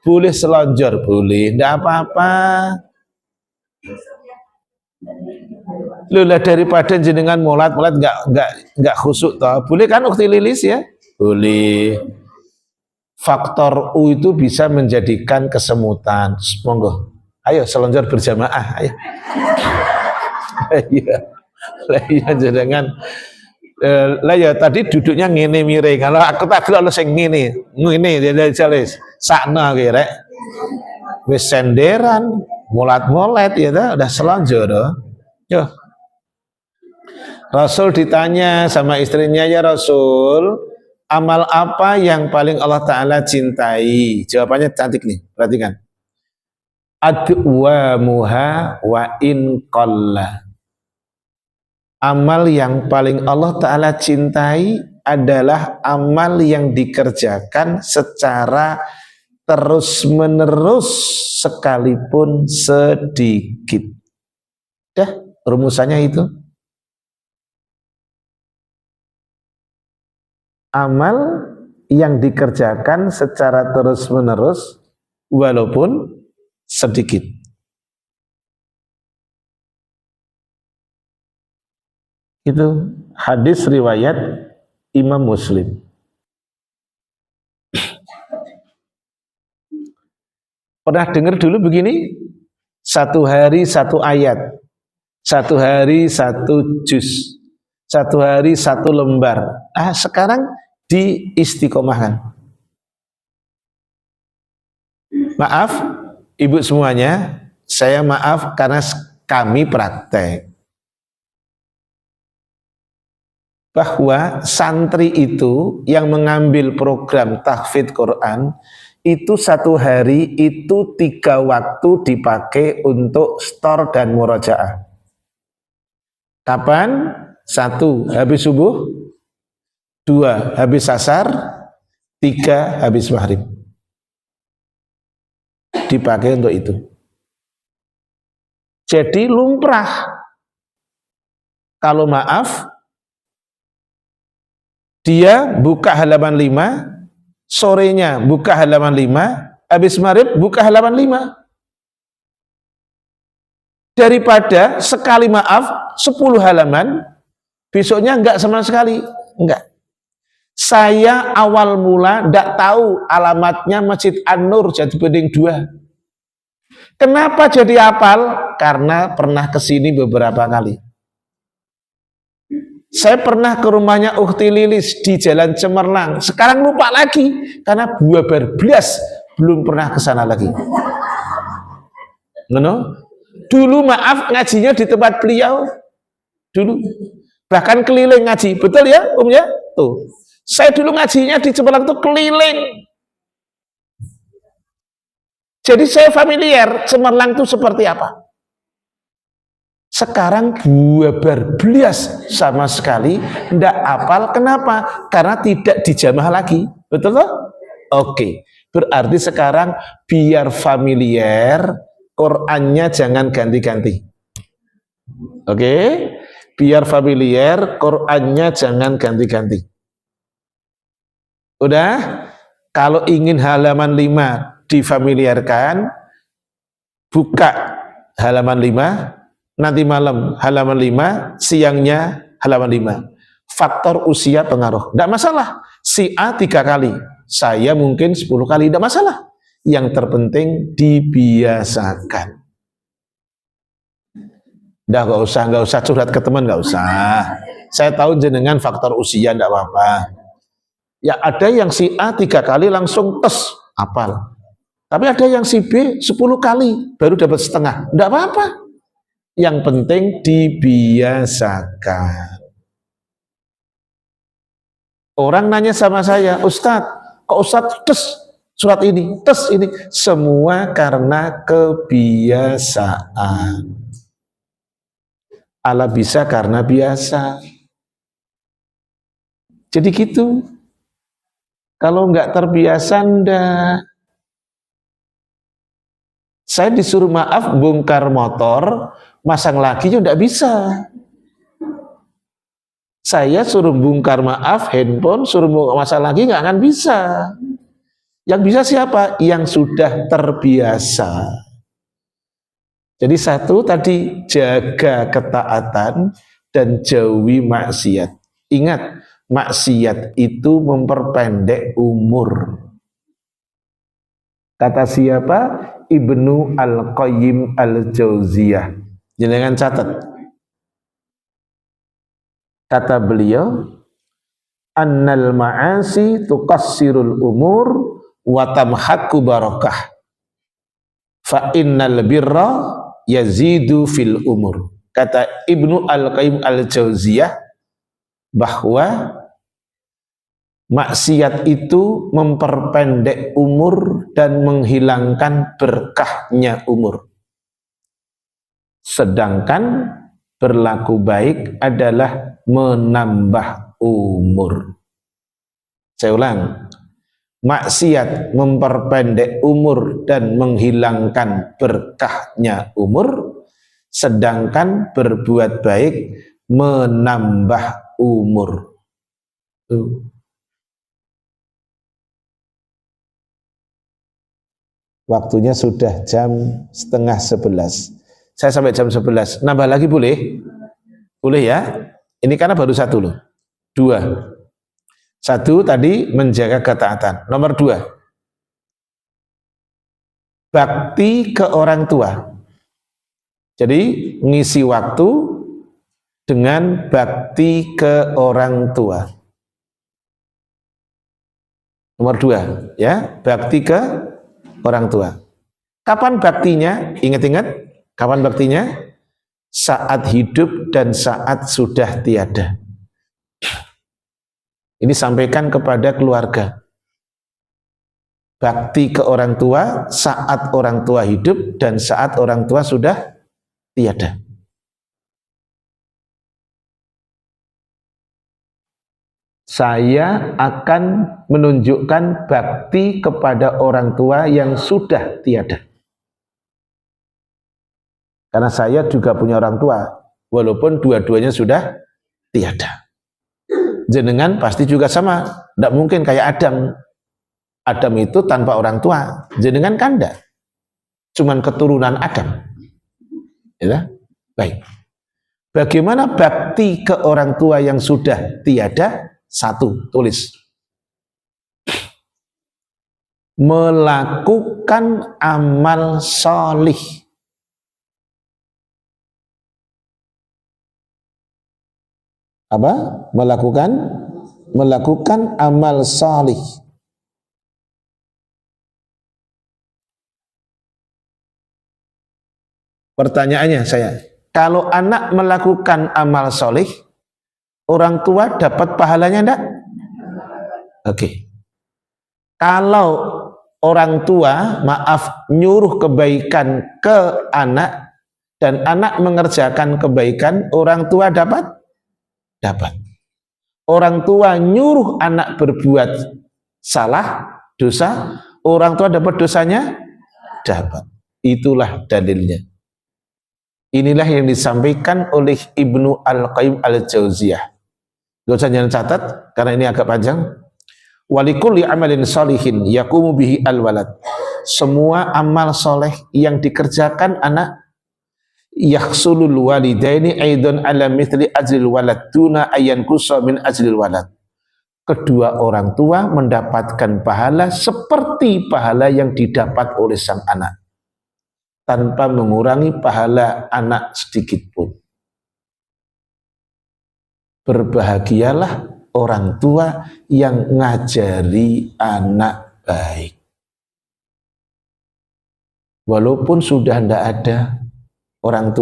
Boleh selonjor, boleh. Nggak apa-apa. Lolah daripada jenengan molat nggak khusuk toh. Boleh kan ukhti lilis ya? Boleh. Faktor U itu bisa menjadikan kesemutan. Monggo. Ayo selonjor berjamaah, ayo. Iya jenengan. Lah ya tadi duduknya ngene miring. Kalau aku tak gelok sing ngene dia jelas. Sakna ki rek. Wis senderan, molat ya dah, udah selonjor doh. Yo. Rasul ditanya sama istrinya, ya Rasul, amal apa yang paling Allah Ta'ala cintai? Jawabannya cantik nih, perhatikan. Adwamuha wa in qalla. Amal yang paling Allah Ta'ala cintai adalah amal yang dikerjakan secara terus-menerus sekalipun sedikit. Dah, rumusannya itu. Amal yang dikerjakan secara terus-menerus walaupun sedikit. Itu hadis riwayat Imam Muslim. Pernah dengar dulu begini? 1 hari 1 ayat, 1 hari 1 juz, 1 hari 1 lembar. Sekarang diistiqomahkan. Maaf, ibu semuanya, saya maaf karena kami praktek. Bahwa santri itu yang mengambil program tahfidz Quran, itu 1 hari itu 3 waktu dipakai untuk store dan murojaah. Kapan? 1 habis subuh, 2 habis asar, 3 habis maghrib. Dipakai untuk itu. Jadi lumrah. Kalau maaf, dia buka halaman 5, sorenya buka halaman 5, habis maghrib buka halaman 5. Daripada sekali maaf 10 halaman, besoknya enggak sama sekali. Enggak. Saya awal mula enggak tahu alamatnya Masjid An-Nur Jati Bening 2. Kenapa jadi hafal? Karena pernah kesini beberapa kali. Saya pernah ke rumahnya Ukhti Lilis di Jalan Cemerlang. Sekarang lupa lagi karena bubar blas belum pernah ke sana lagi. Dulu maaf ngajinya di tempat beliau. Dulu bahkan keliling ngaji. Betul ya, Om ya? Tuh. Saya dulu ngajinya di Cemerlang tuh keliling. Jadi saya familiar Cemerlang itu seperti apa. Sekarang bubar blas sama sekali tidak hafal. Kenapa? Karena tidak dijamah lagi. Betul toh? Oke. Berarti sekarang biar familiar, Qur'annya jangan ganti-ganti. Oke? Biar familiar, Qur'annya jangan ganti-ganti. Udah? Kalau ingin halaman 5 difamiliarkan, buka halaman 5, nanti malam halaman 5, siangnya halaman 5. Faktor usia pengaruh. Tidak masalah. Si A 3 kali, saya mungkin 10 kali, tidak masalah. Yang terpenting dibiasakan. Udah nggak usah curhat ke teman, nggak usah. Saya tahu jenengan faktor usia, tidak apa-apa. Ya ada yang si A 3 kali langsung tes, hafal. Tapi ada yang si B 10 kali, baru dapat setengah. Tidak apa-apa. Yang penting dibiasakan. Orang nanya sama saya, Ustadz, kok Ustadz tes surat ini, tes ini? Semua karena kebiasaan. Allah bisa karena biasa. Jadi gitu. Kalau nggak terbiasa, ndak. Saya disuruh maaf bongkar motor, masang lagi ya enggak bisa. Saya suruh bongkar maaf handphone, suruh masang lagi enggak akan bisa. Yang bisa siapa? Yang sudah terbiasa. Jadi satu tadi, jaga ketaatan dan jauhi maksiat. Ingat, maksiat itu memperpendek umur. Kata siapa? Ibnu Al-Qayyim Al-Jauziyah. Jangan catat. Kata beliau, annal ma'asi tuqassirul umur wa tamhaqqu barakah. Fa innal birra yazidu fil umur. Kata Ibnu Al-Qayyim Al-Jauziyah bahwa maksiat itu memperpendek umur dan menghilangkan berkahnya umur. Sedangkan berlaku baik adalah menambah umur. Saya ulang. Maksiat memperpendek umur dan menghilangkan berkahnya umur, sedangkan berbuat baik menambah umur. Waktunya sudah jam 10:30. Saya sampai jam 11. Nambah lagi boleh? Boleh ya? Ini karena baru 1 loh. 2. 1 tadi menjaga ketaatan. Nomor 2. Bakti ke orang tua. Jadi ngisi waktu dengan bakti ke orang tua. Nomor 2 ya, bakti ke orang tua. Kapan baktinya? Ingat-ingat, kapan baktinya? Saat hidup dan saat sudah tiada. Ini sampaikan kepada keluarga. Bakti ke orang tua saat orang tua hidup dan saat orang tua sudah tiada. Saya akan menunjukkan bakti kepada orang tua yang sudah tiada. Karena saya juga punya orang tua, walaupun dua-duanya sudah tiada. Jenengan pasti juga sama, tidak mungkin kayak Adam. Adam itu tanpa orang tua, jenengan kan enggak. Cuman keturunan Adam. Ya? Baik. Bagaimana bakti ke orang tua yang sudah tiada? Satu, tulis. Melakukan amal solih. Apa? Melakukan amal solih. Pertanyaannya saya, kalau anak melakukan amal solih, orang tua dapat pahalanya enggak? Oke. Kalau orang tua, nyuruh kebaikan ke anak, dan anak mengerjakan kebaikan, orang tua dapat? Dapat. Orang tua nyuruh anak berbuat salah, dosa, orang tua dapat dosanya? Dapat. Itulah dalilnya. Inilah yang disampaikan oleh Ibnu Al-Qayyim Al-Jauziyah. Gak usah jangan catat, karena ini agak panjang. Walikulli amalin solihin yakumu bihi al-walad. Semua amal soleh yang dikerjakan anak, yahsulul walidaini aidon ala mithli ajril walad duna ayan kusa min ajril walad. Kedua orang tua mendapatkan pahala seperti pahala yang didapat oleh sang anak, tanpa mengurangi pahala anak sedikit pun. Berbahagialah orang tua yang ngajari anak baik. Walaupun sudah tidak ada orang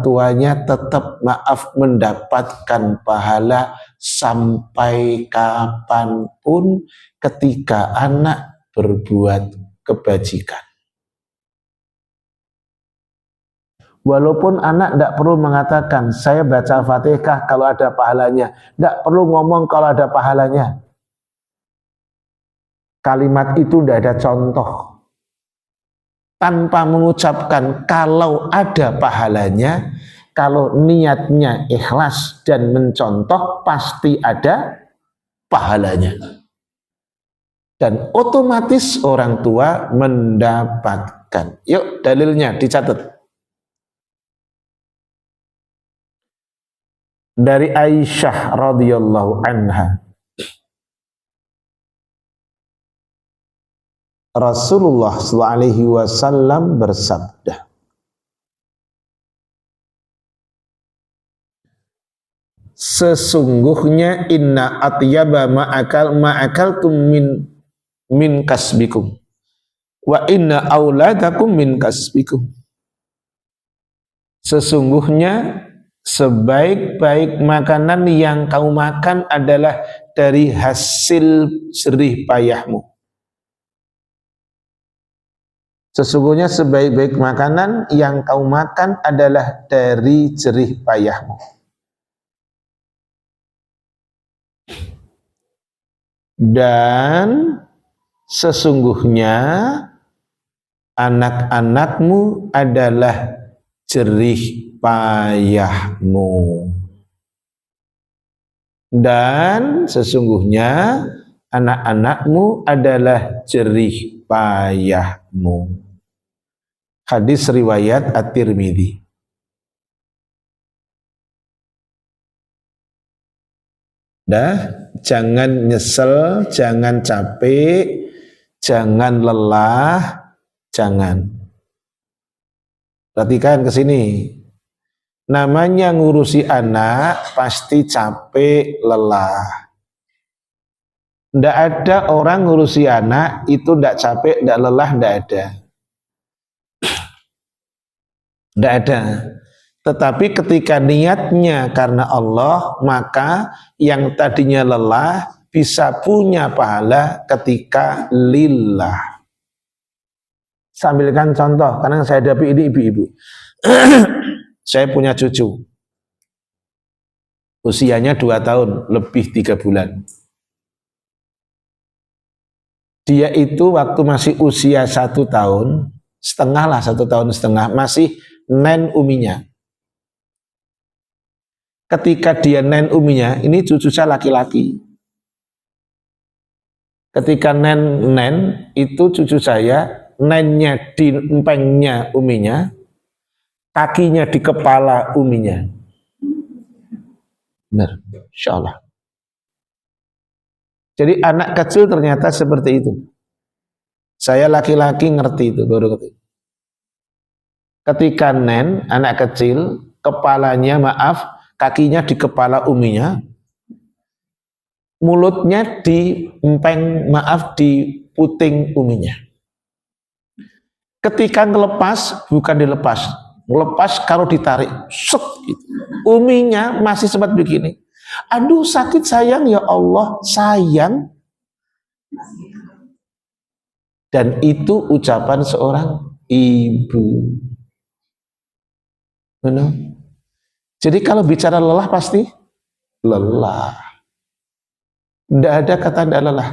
tuanya tetap mendapatkan pahala sampai kapanpun ketika anak berbuat kebajikan. Walaupun anak tidak perlu mengatakan, saya baca Fatihah kalau ada pahalanya. Tidak perlu ngomong kalau ada pahalanya. Kalimat itu tidak ada contoh. Tanpa mengucapkan kalau ada pahalanya, kalau niatnya ikhlas dan mencontoh, pasti ada pahalanya. Dan otomatis orang tua mendapatkan. Yuk dalilnya dicatat. Dari Aisyah radhiyallahu anha, Rasulullah SAW bersabda, sesungguhnya inna atyaba ma'akaltum min kasbikum wa inna auladakum min kasbikum. Sesungguhnya sebaik-baik makanan yang kamu makan adalah dari hasil jerih payahmu. Sesungguhnya sebaik-baik makanan yang kamu makan adalah dari jerih payahmu. Dan sesungguhnya anak-anakmu adalah jerih payahmu. Dan sesungguhnya anak-anakmu adalah jerih payahmu. Hadis riwayat At-Tirmidzi. Jangan nyesel, jangan capek, jangan lelah, jangan. Perhatikan ke sini. Namanya ngurusi anak pasti capek, lelah. Tidak ada orang ngurusi anak itu tidak capek, tidak lelah, tidak ada. Tidak ada. Tetapi ketika niatnya karena Allah, maka yang tadinya lelah bisa punya pahala ketika lillah. Sambilkan contoh, karena saya hadapi ini ibu-ibu. Saya punya cucu. Usianya 2 tahun, lebih 3 bulan. Dia itu waktu masih usia 1 tahun, setengah lah, 1 tahun setengah, masih nen uminya. Ketika dia nen uminya, ini cucu saya laki-laki. Ketika nen itu cucu saya, nennya di empengnya uminya, kakinya di kepala uminya. Benar, insya Allah. Jadi anak kecil ternyata seperti itu. Saya laki-laki ngerti itu, baru ngerti. Ketika nen, anak kecil, kepalanya kakinya di kepala uminya, mulutnya di di puting uminya. Ketika ngelepas, bukan dilepas, ngelepas kalau ditarik, set gitu. Uminya masih sempat begini. Aduh sakit sayang ya Allah, sayang. Dan itu ucapan seorang ibu. Benar? Jadi kalau bicara lelah pasti lelah. Tidak ada kata tidak lelah.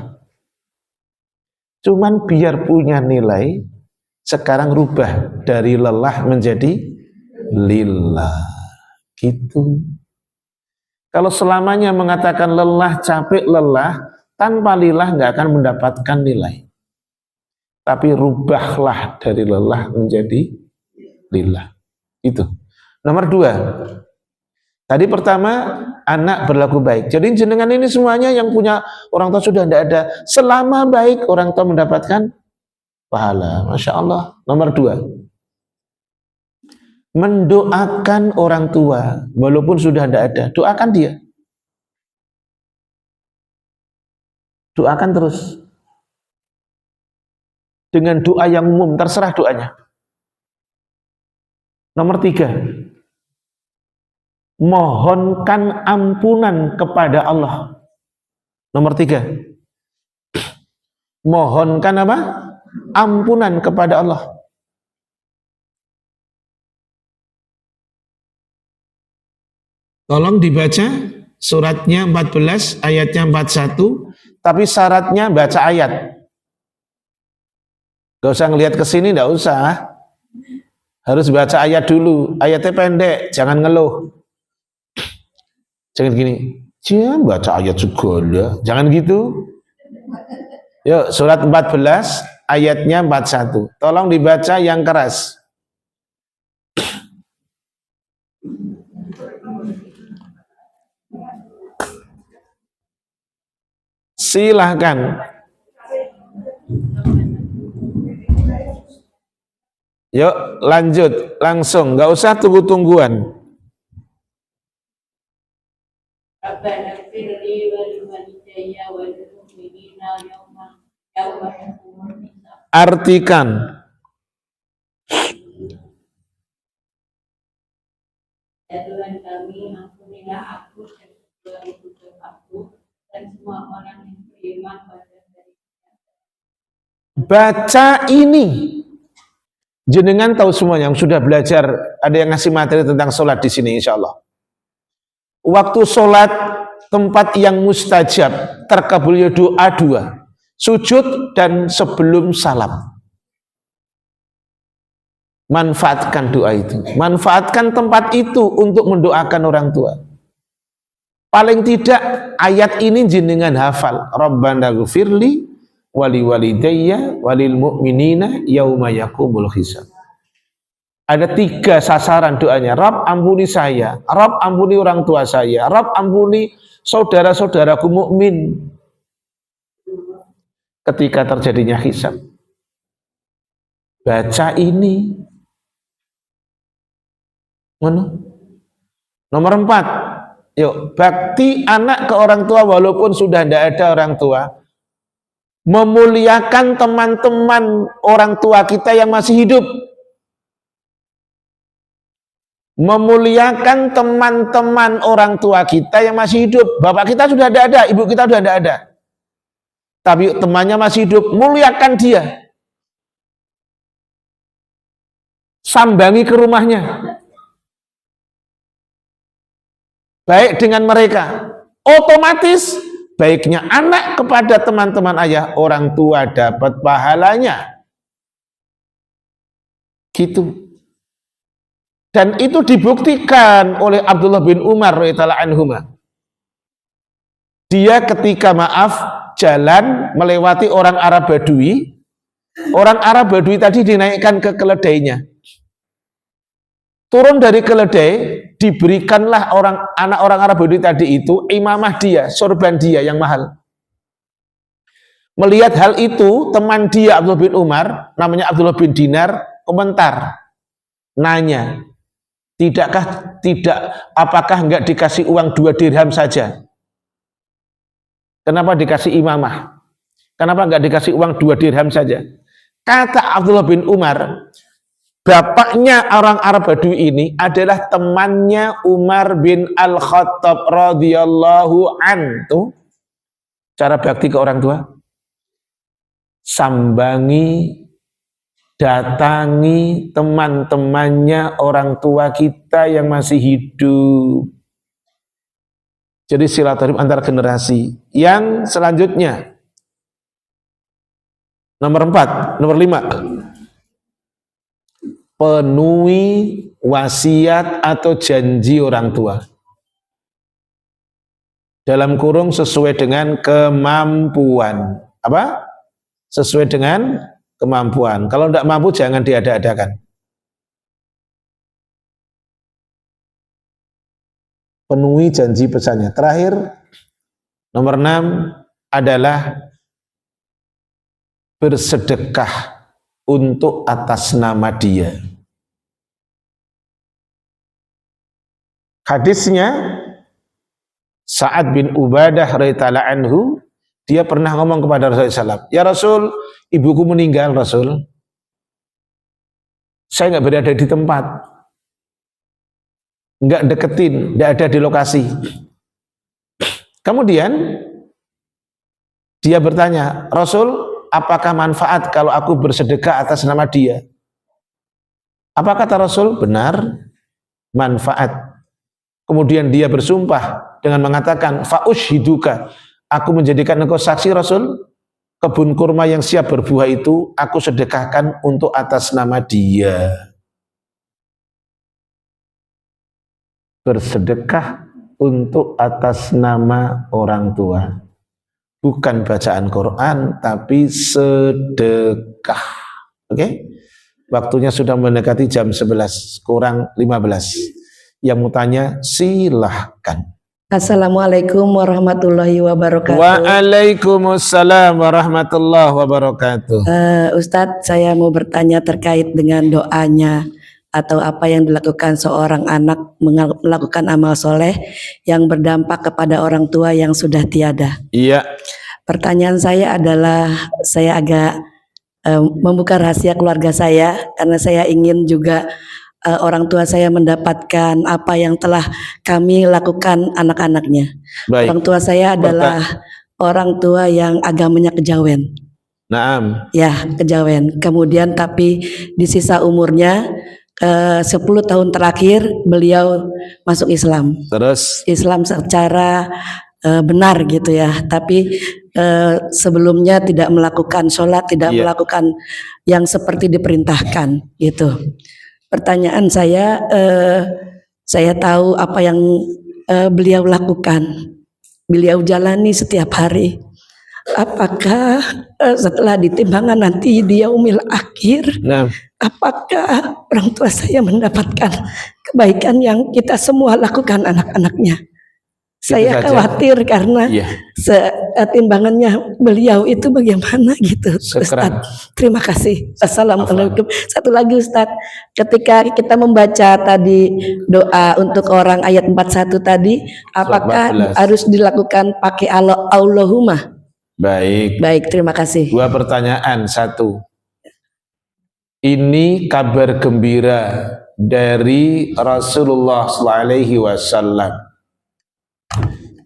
Cuman biar punya nilai, sekarang rubah dari lelah menjadi lillah. Gitu. Kalau selamanya mengatakan lelah, capek, lelah, tanpa lillah nggak akan mendapatkan nilai. Tapi rubahlah dari lelah menjadi lillah. Itu. Nomor 2. Tadi pertama, anak berlaku baik. Jadi jenengan ini semuanya yang punya orang tua sudah tidak ada. Selama baik, orang tua mendapatkan pahala. Masya Allah. Nomor 2. Mendoakan orang tua walaupun sudah tidak ada, doakan dia, doakan terus dengan doa yang umum, terserah doanya. Nomor 3, mohonkan ampunan kepada Allah. Nomor 3, mohonkan apa? Ampunan kepada Allah. Tolong dibaca suratnya 14, ayatnya 41, tapi syaratnya baca ayat. Gak usah ngelihat ke sini, gak usah. Harus baca ayat dulu. Ayatnya pendek, jangan ngeluh. Jangan gini, jangan baca ayat segala. Jangan gitu. Yuk, surat 14, ayatnya 41. Tolong dibaca yang keras. Silahkan. Yuk lanjut, langsung, nggak usah tunggu-tungguan. Artikan. Ya Tuhan kami, ampunilah aku dan segala aku dan semua orang yang beriman pada darinya. Baca ini. Jenengan tahu semuanya yang sudah belajar, ada yang ngasih materi tentang sholat di sini insya Allah. Waktu sholat, tempat yang mustajab, terkabulnya doa 2, sujud dan sebelum salam. Manfaatkan doa itu, manfaatkan tempat itu untuk mendoakan orang tua. Paling tidak ayat ini jenengan hafal. Rabbana ghfirli wali walidayya walil mu'minina yauma yaqumul hisab. Ada 3 sasaran doanya. Rabb ampuni saya, Rabb ampuni orang tua saya, Rabb ampuni saudara-saudaraku mukmin ketika terjadinya hisab. Baca ini. Nomor 4, yuk bakti anak ke orang tua walaupun sudah tidak ada orang tua. Memuliakan teman-teman orang tua kita yang masih hidup. Memuliakan teman-teman orang tua kita yang masih hidup. Bapak kita sudah tidak ada, ibu kita sudah tidak ada. Tapi temannya masih hidup, muliakan dia. Sambangi ke rumahnya. Baik dengan mereka. Otomatis baiknya anak kepada teman-teman ayah, orang tua dapat pahalanya. Gitu. Dan itu dibuktikan oleh Abdullah bin Umar radhiyallahu anhu. Dia ketika jalan melewati orang Arab Badui, orang Arab Badui tadi dinaikkan ke keledainya. Turun dari keledai, diberikanlah anak orang Arab Badui tadi itu imamah dia, sorban dia yang mahal. Melihat hal itu, teman dia Abdullah bin Umar, namanya Abdullah bin Dinar, komentar, nanya, apakah enggak dikasih uang 2 dirham saja? Kenapa dikasih imamah? Kenapa enggak dikasih uang 2 dirham saja? Kata Abdullah bin Umar, bapaknya orang Arab Badui ini adalah temannya Umar bin Al-Khattab radhiyallahu anhu. Cara bakti ke orang tua, sambangi, datangi teman-temannya orang tua kita yang masih hidup. Jadi silaturahim antar generasi. Yang selanjutnya, nomor 5, penuhi wasiat atau janji orang tua. Dalam kurung sesuai dengan kemampuan. Apa? Sesuai dengan kemampuan. Kalau tidak mampu jangan diada-adakan. Penuhi janji pesannya. Terakhir, nomor 6 adalah bersedekah untuk atas nama dia. Hadisnya Sa'ad bin Ubadah radhiyallahu anhu, dia pernah ngomong kepada Rasulullah SAW, ya Rasul, ibuku meninggal Rasul, saya nggak berada di tempat, nggak deketin, nggak ada di lokasi. Kemudian dia bertanya, Rasul, apakah manfaat kalau aku bersedekah atas nama dia? Apa kata Rasul? Benar, manfaat. Kemudian dia bersumpah dengan mengatakan, fa'ushiduka, aku menjadikan engkau saksi Rasul, kebun kurma yang siap berbuah itu aku sedekahkan untuk atas nama dia. Bersedekah untuk atas nama orang tua. Bukan bacaan Quran, tapi sedekah. Oke? Waktunya sudah mendekati jam 11, kurang 15. Yang mau tanya, silahkan. Assalamualaikum warahmatullahi wabarakatuh. Waalaikumsalam warahmatullahi wabarakatuh. Ustadz, saya mau bertanya terkait dengan doanya atau apa yang dilakukan seorang anak melakukan amal soleh yang berdampak kepada orang tua yang sudah tiada. Iya. Pertanyaan saya adalah, saya agak membuka rahasia keluarga saya karena saya ingin juga orang tua saya mendapatkan apa yang telah kami lakukan anak-anaknya. Baik. Orang tua saya adalah orang tua yang agamanya kejawen. Naam. Ya, kejawen. Kemudian tapi di sisa umurnya 10 tahun terakhir beliau masuk Islam. Terus? Islam secara benar gitu ya. Tapi sebelumnya tidak melakukan sholat, tidak melakukan yang seperti diperintahkan gitu. Pertanyaan saya tahu apa yang beliau lakukan, beliau jalani setiap hari. Apakah setelah ditimbangan nanti di yaumil akhir, apakah orang tua saya mendapatkan kebaikan yang kita semua lakukan anak-anaknya? Saya khawatir karena timbangannya beliau itu bagaimana gitu, Ustaz. Terima kasih. Assalamualaikum. Satu lagi Ustaz, ketika kita membaca tadi doa untuk orang ayat 41 tadi, apakah harus dilakukan pakai Allahumma? Baik. Baik, terima kasih. 2 pertanyaan. 1. Ini kabar gembira dari Rasulullah SAW.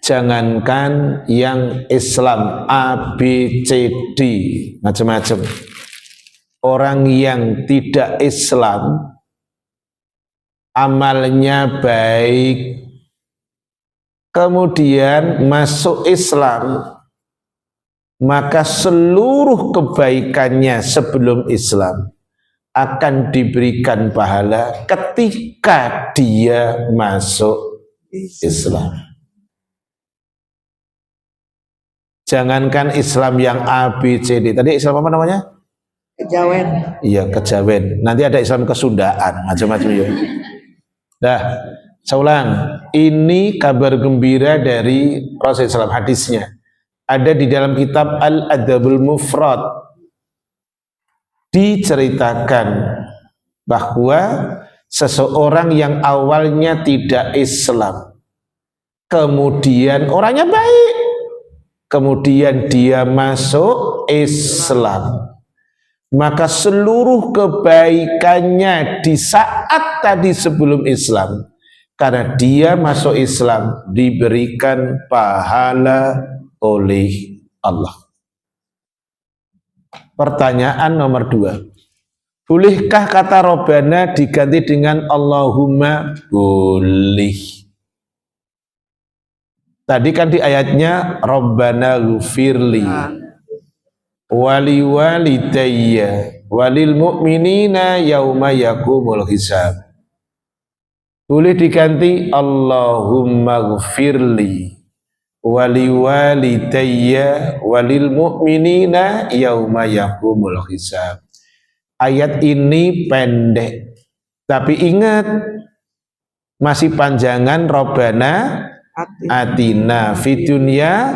Jangankan yang Islam A, B, C, D, macam-macam. Orang yang tidak Islam, amalnya baik, kemudian masuk Islam, maka seluruh kebaikannya sebelum Islam akan diberikan pahala ketika dia masuk Islam. Jangankan Islam yang A, B, C, D. Tadi Islam apa namanya? Kejawen. Iya, kejawen. Nanti ada Islam kesundaan, macam-macam ya. Dah, saya ulang. Ini kabar gembira dari Rasulullah SAW, hadisnya. Ada di dalam kitab Al-Adabul Mufrad. Diceritakan bahwa seseorang yang awalnya tidak Islam, kemudian orangnya baik, kemudian dia masuk Islam, maka seluruh kebaikannya di saat tadi sebelum Islam, karena dia masuk Islam, diberikan pahala oleh Allah. Pertanyaan nomor 2. Bolehkah kata Robbana diganti dengan Allahumma? Boleh. Tadi kan di ayatnya Robbana ghufirli wali walidayya walil mu'minina yauma yakumul hisab. Boleh diganti Allahumma ghufirli wali walidayya walil mu'minina yauma yakumul hisab. Ayat ini pendek, tapi ingat masih panjangan Robbana atina fid dunya,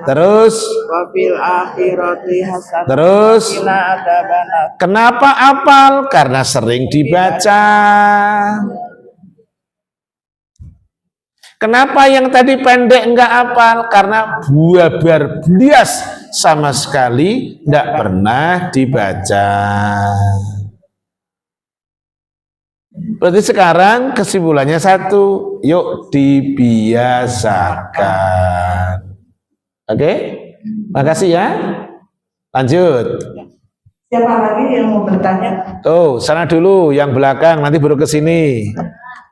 terus Wafil akhirati hasanah. Terus Qina adzabannar. kenapa apal? Karena sering dibaca. Kenapa yang tadi pendek enggak apal? Karena buabar bias sama sekali enggak pernah dibaca. Berarti sekarang kesimpulannya satu, yuk dibiasakan. Oke? Makasih ya. Lanjut. Siapa lagi yang mau bertanya? Tuh, sana dulu yang belakang, nanti baru ke sini.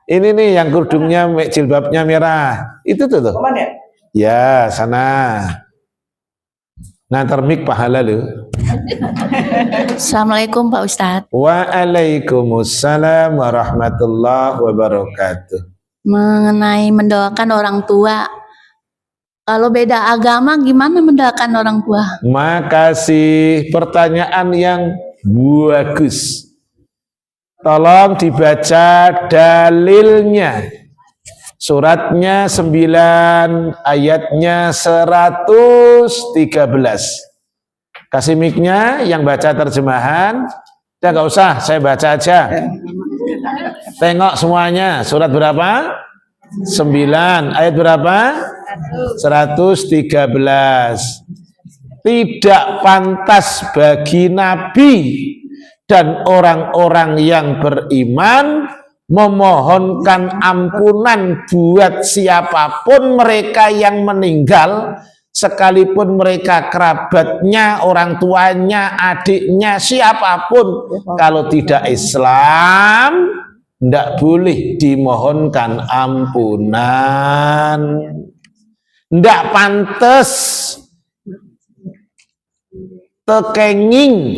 Ini nih yang kerudungnya jilbabnya merah. Itu tuh. Kapan ya? Ya, sana. Ngantar mik pahala lu. Assalamualaikum Pak Ustadz. Waalaikumsalam warahmatullahi wabarakatuh. Mengenai mendoakan orang tua, kalau beda agama gimana mendoakan orang tua? Makasih, pertanyaan yang bagus. Tolong dibaca dalilnya. Suratnya 9, ayatnya 113. Kasih mic-nya yang baca terjemahan. Ya nggak usah, saya baca aja. Tengok semuanya. Surat berapa? 9. Ayat berapa? 113. Tidak pantas bagi Nabi dan orang-orang yang beriman memohonkan ampunan buat siapapun mereka yang meninggal, sekalipun mereka kerabatnya, orang tuanya, adiknya, siapapun. Kalau tidak Islam, tidak boleh dimohonkan ampunan. Tidak pantas. Tekenging.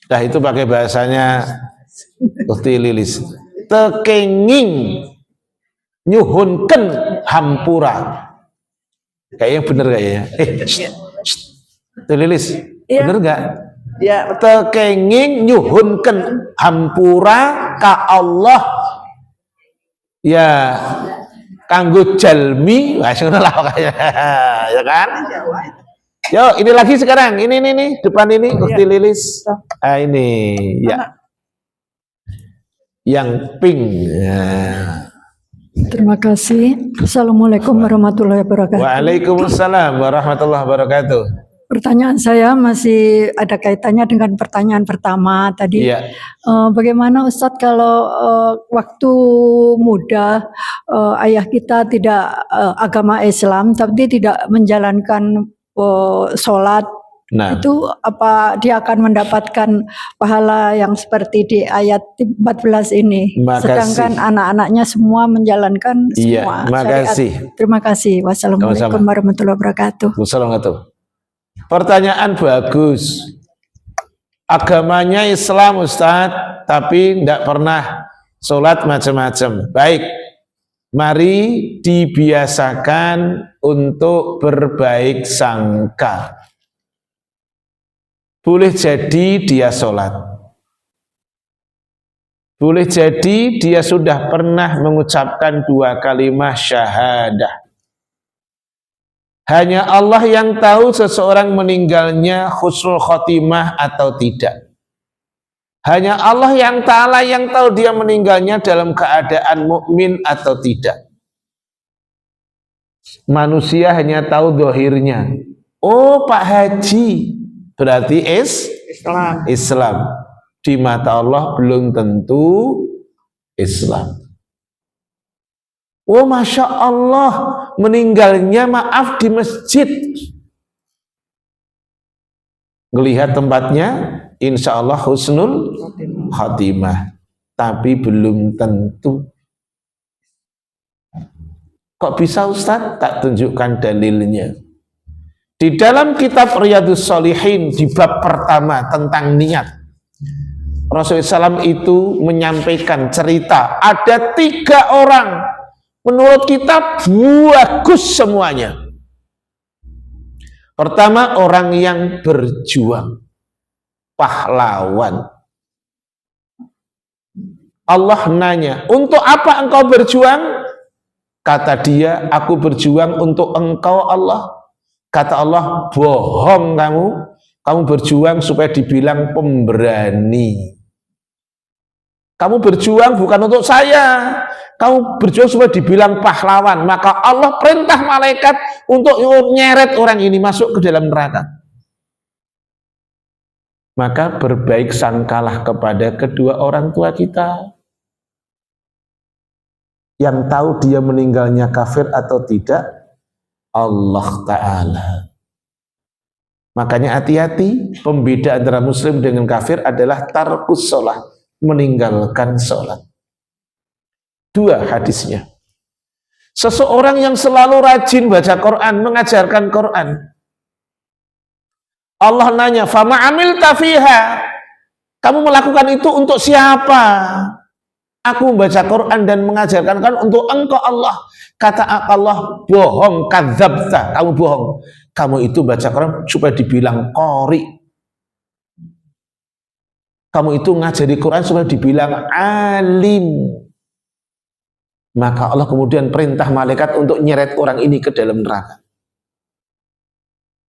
Nah itu pakai bahasanya Ukti Lilis. Tekenging nyuhunken hampura. Kayaknya bener kayaknya. Ukti Lilis, bener nggak? Ya, Tekenging nyuhunken hampura ka Allah. Ya, kanggo jalmi, wah lah kayaknya, ya kan? Yo, ini lagi sekarang. Ini depan ini Ukti Lilis. Ah ini, ya. Yang pink. Ya. Terima kasih. Assalamualaikum warahmatullahi wabarakatuh. Waalaikumsalam warahmatullahi wabarakatuh. Pertanyaan saya masih ada kaitannya dengan pertanyaan pertama tadi. Iya. Bagaimana Ustadz kalau waktu muda ayah kita tidak agama Islam tapi tidak menjalankan sholat, Nah, itu apa dia akan mendapatkan pahala yang seperti di ayat 14 ini? Makasih. Sedangkan anak-anaknya semua menjalankan iya, semua makasih. syariat. Terima kasih. Wassalamualaikum Sama-sama. warahmatullahi wabarakatuh. Wassalamualaikum. Pertanyaan bagus. agamanya Islam Ustadz, tapi tidak pernah sholat macam-macam. Baik, mari dibiasakan untuk berbaik sangka. Boleh jadi dia sholat, boleh jadi dia sudah pernah mengucapkan 2 kalimat syahadah. Hanya Allah yang tahu seseorang meninggalnya husnul khotimah atau tidak. Hanya Allah yang Ta'ala yang tahu dia meninggalnya dalam keadaan mukmin atau tidak. Manusia hanya tahu dohirnya. Oh, Pak Haji berarti Islam. Di mata Allah belum tentu Islam. Oh, Masya Allah, meninggalnya maaf di masjid. Ngelihat tempatnya, insya Allah husnul khatimah. Tapi belum tentu. Kok bisa Ustaz? Tak tunjukkan dalilnya. Di dalam kitab Riyadhus Shalihin di bab pertama tentang niat, Rasulullah SAW itu menyampaikan cerita ada 3 orang menurut kitab bagus semuanya. Pertama, orang yang berjuang, pahlawan. Allah nanya, untuk apa engkau berjuang? Kata dia, aku berjuang untuk engkau Allah. Kata Allah, bohong kamu. Kamu berjuang supaya dibilang pemberani. Kamu berjuang bukan untuk saya. Kamu berjuang supaya dibilang pahlawan. Maka Allah perintah malaikat untuk nyeret orang ini masuk ke dalam neraka. Maka berbaik sangkalah kepada kedua orang tua kita. Yang tahu dia meninggalnya kafir atau tidak, Allah Ta'ala. Makanya hati-hati, pembeda antara muslim dengan kafir adalah tarkus sholat, meninggalkan sholat. 2 hadisnya. Seseorang yang selalu rajin baca Quran, mengajarkan Quran. Allah nanya, fama amilta fiha. Kamu melakukan itu untuk siapa? Aku membaca Quran dan mengajarkan Quran untuk engkau Allah. Kata Allah, bohong, kadzabta, kamu bohong. Kamu itu baca Quran supaya dibilang qori. Kamu itu ngajari Quran supaya dibilang alim. Maka Allah kemudian perintah malaikat untuk nyeret orang ini ke dalam neraka.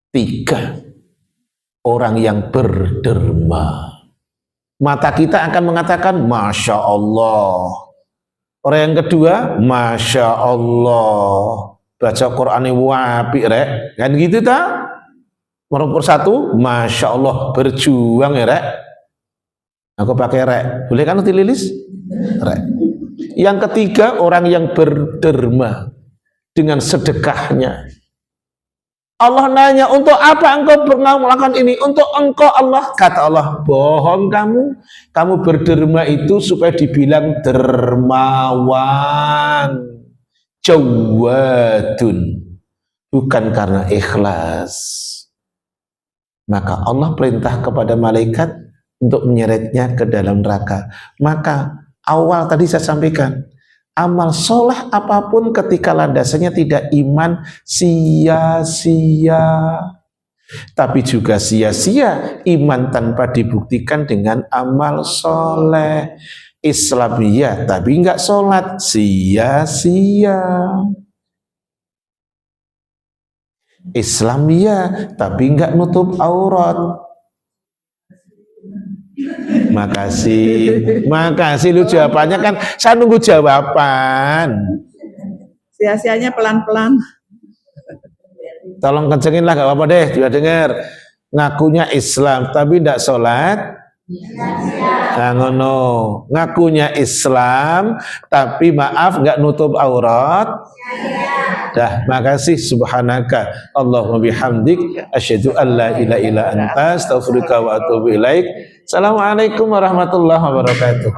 3, orang yang berderma. Mata kita akan mengatakan Masya Allah. Orang yang kedua, Masya Allah, baca Qurannya wapi rek, kan gitu tak? Nomor 1, Masya Allah, berjuang ya rek. Aku pakai rek, boleh kan dililis? Rek. Yang ketiga, orang yang berderma dengan sedekahnya. Allah nanya, untuk apa engkau pernah melakukan ini? Untuk engkau Allah. Kata Allah, bohong kamu. Kamu berderma itu supaya dibilang dermawan. Jawadun. Bukan karena ikhlas. Maka Allah perintah kepada malaikat untuk menyeretnya ke dalam neraka. Maka awal tadi saya sampaikan, amal soleh apapun ketika landasannya tidak iman, sia-sia. Tapi juga sia-sia iman tanpa dibuktikan dengan amal soleh. Islamiyah tapi enggak sholat, sia-sia. Islamiyah tapi enggak nutup aurat. Makasih lu jawabannya kan, saya nunggu jawaban. Sia-sianya pelan-pelan. Tolong kencengin lah, gak apa-apa deh, juga dengar. Ngakunya Islam tapi tidak sholat. Nah, ngono. Ngakunya Islam tapi maaf nggak nutup aurat. Dah, makasih. Subhanaka Allahumma bihamdik asyhadu an la ilaha illa anta astaghfiruka wa atubu ilaik. Assalamualaikum warahmatullahi wabarakatuh.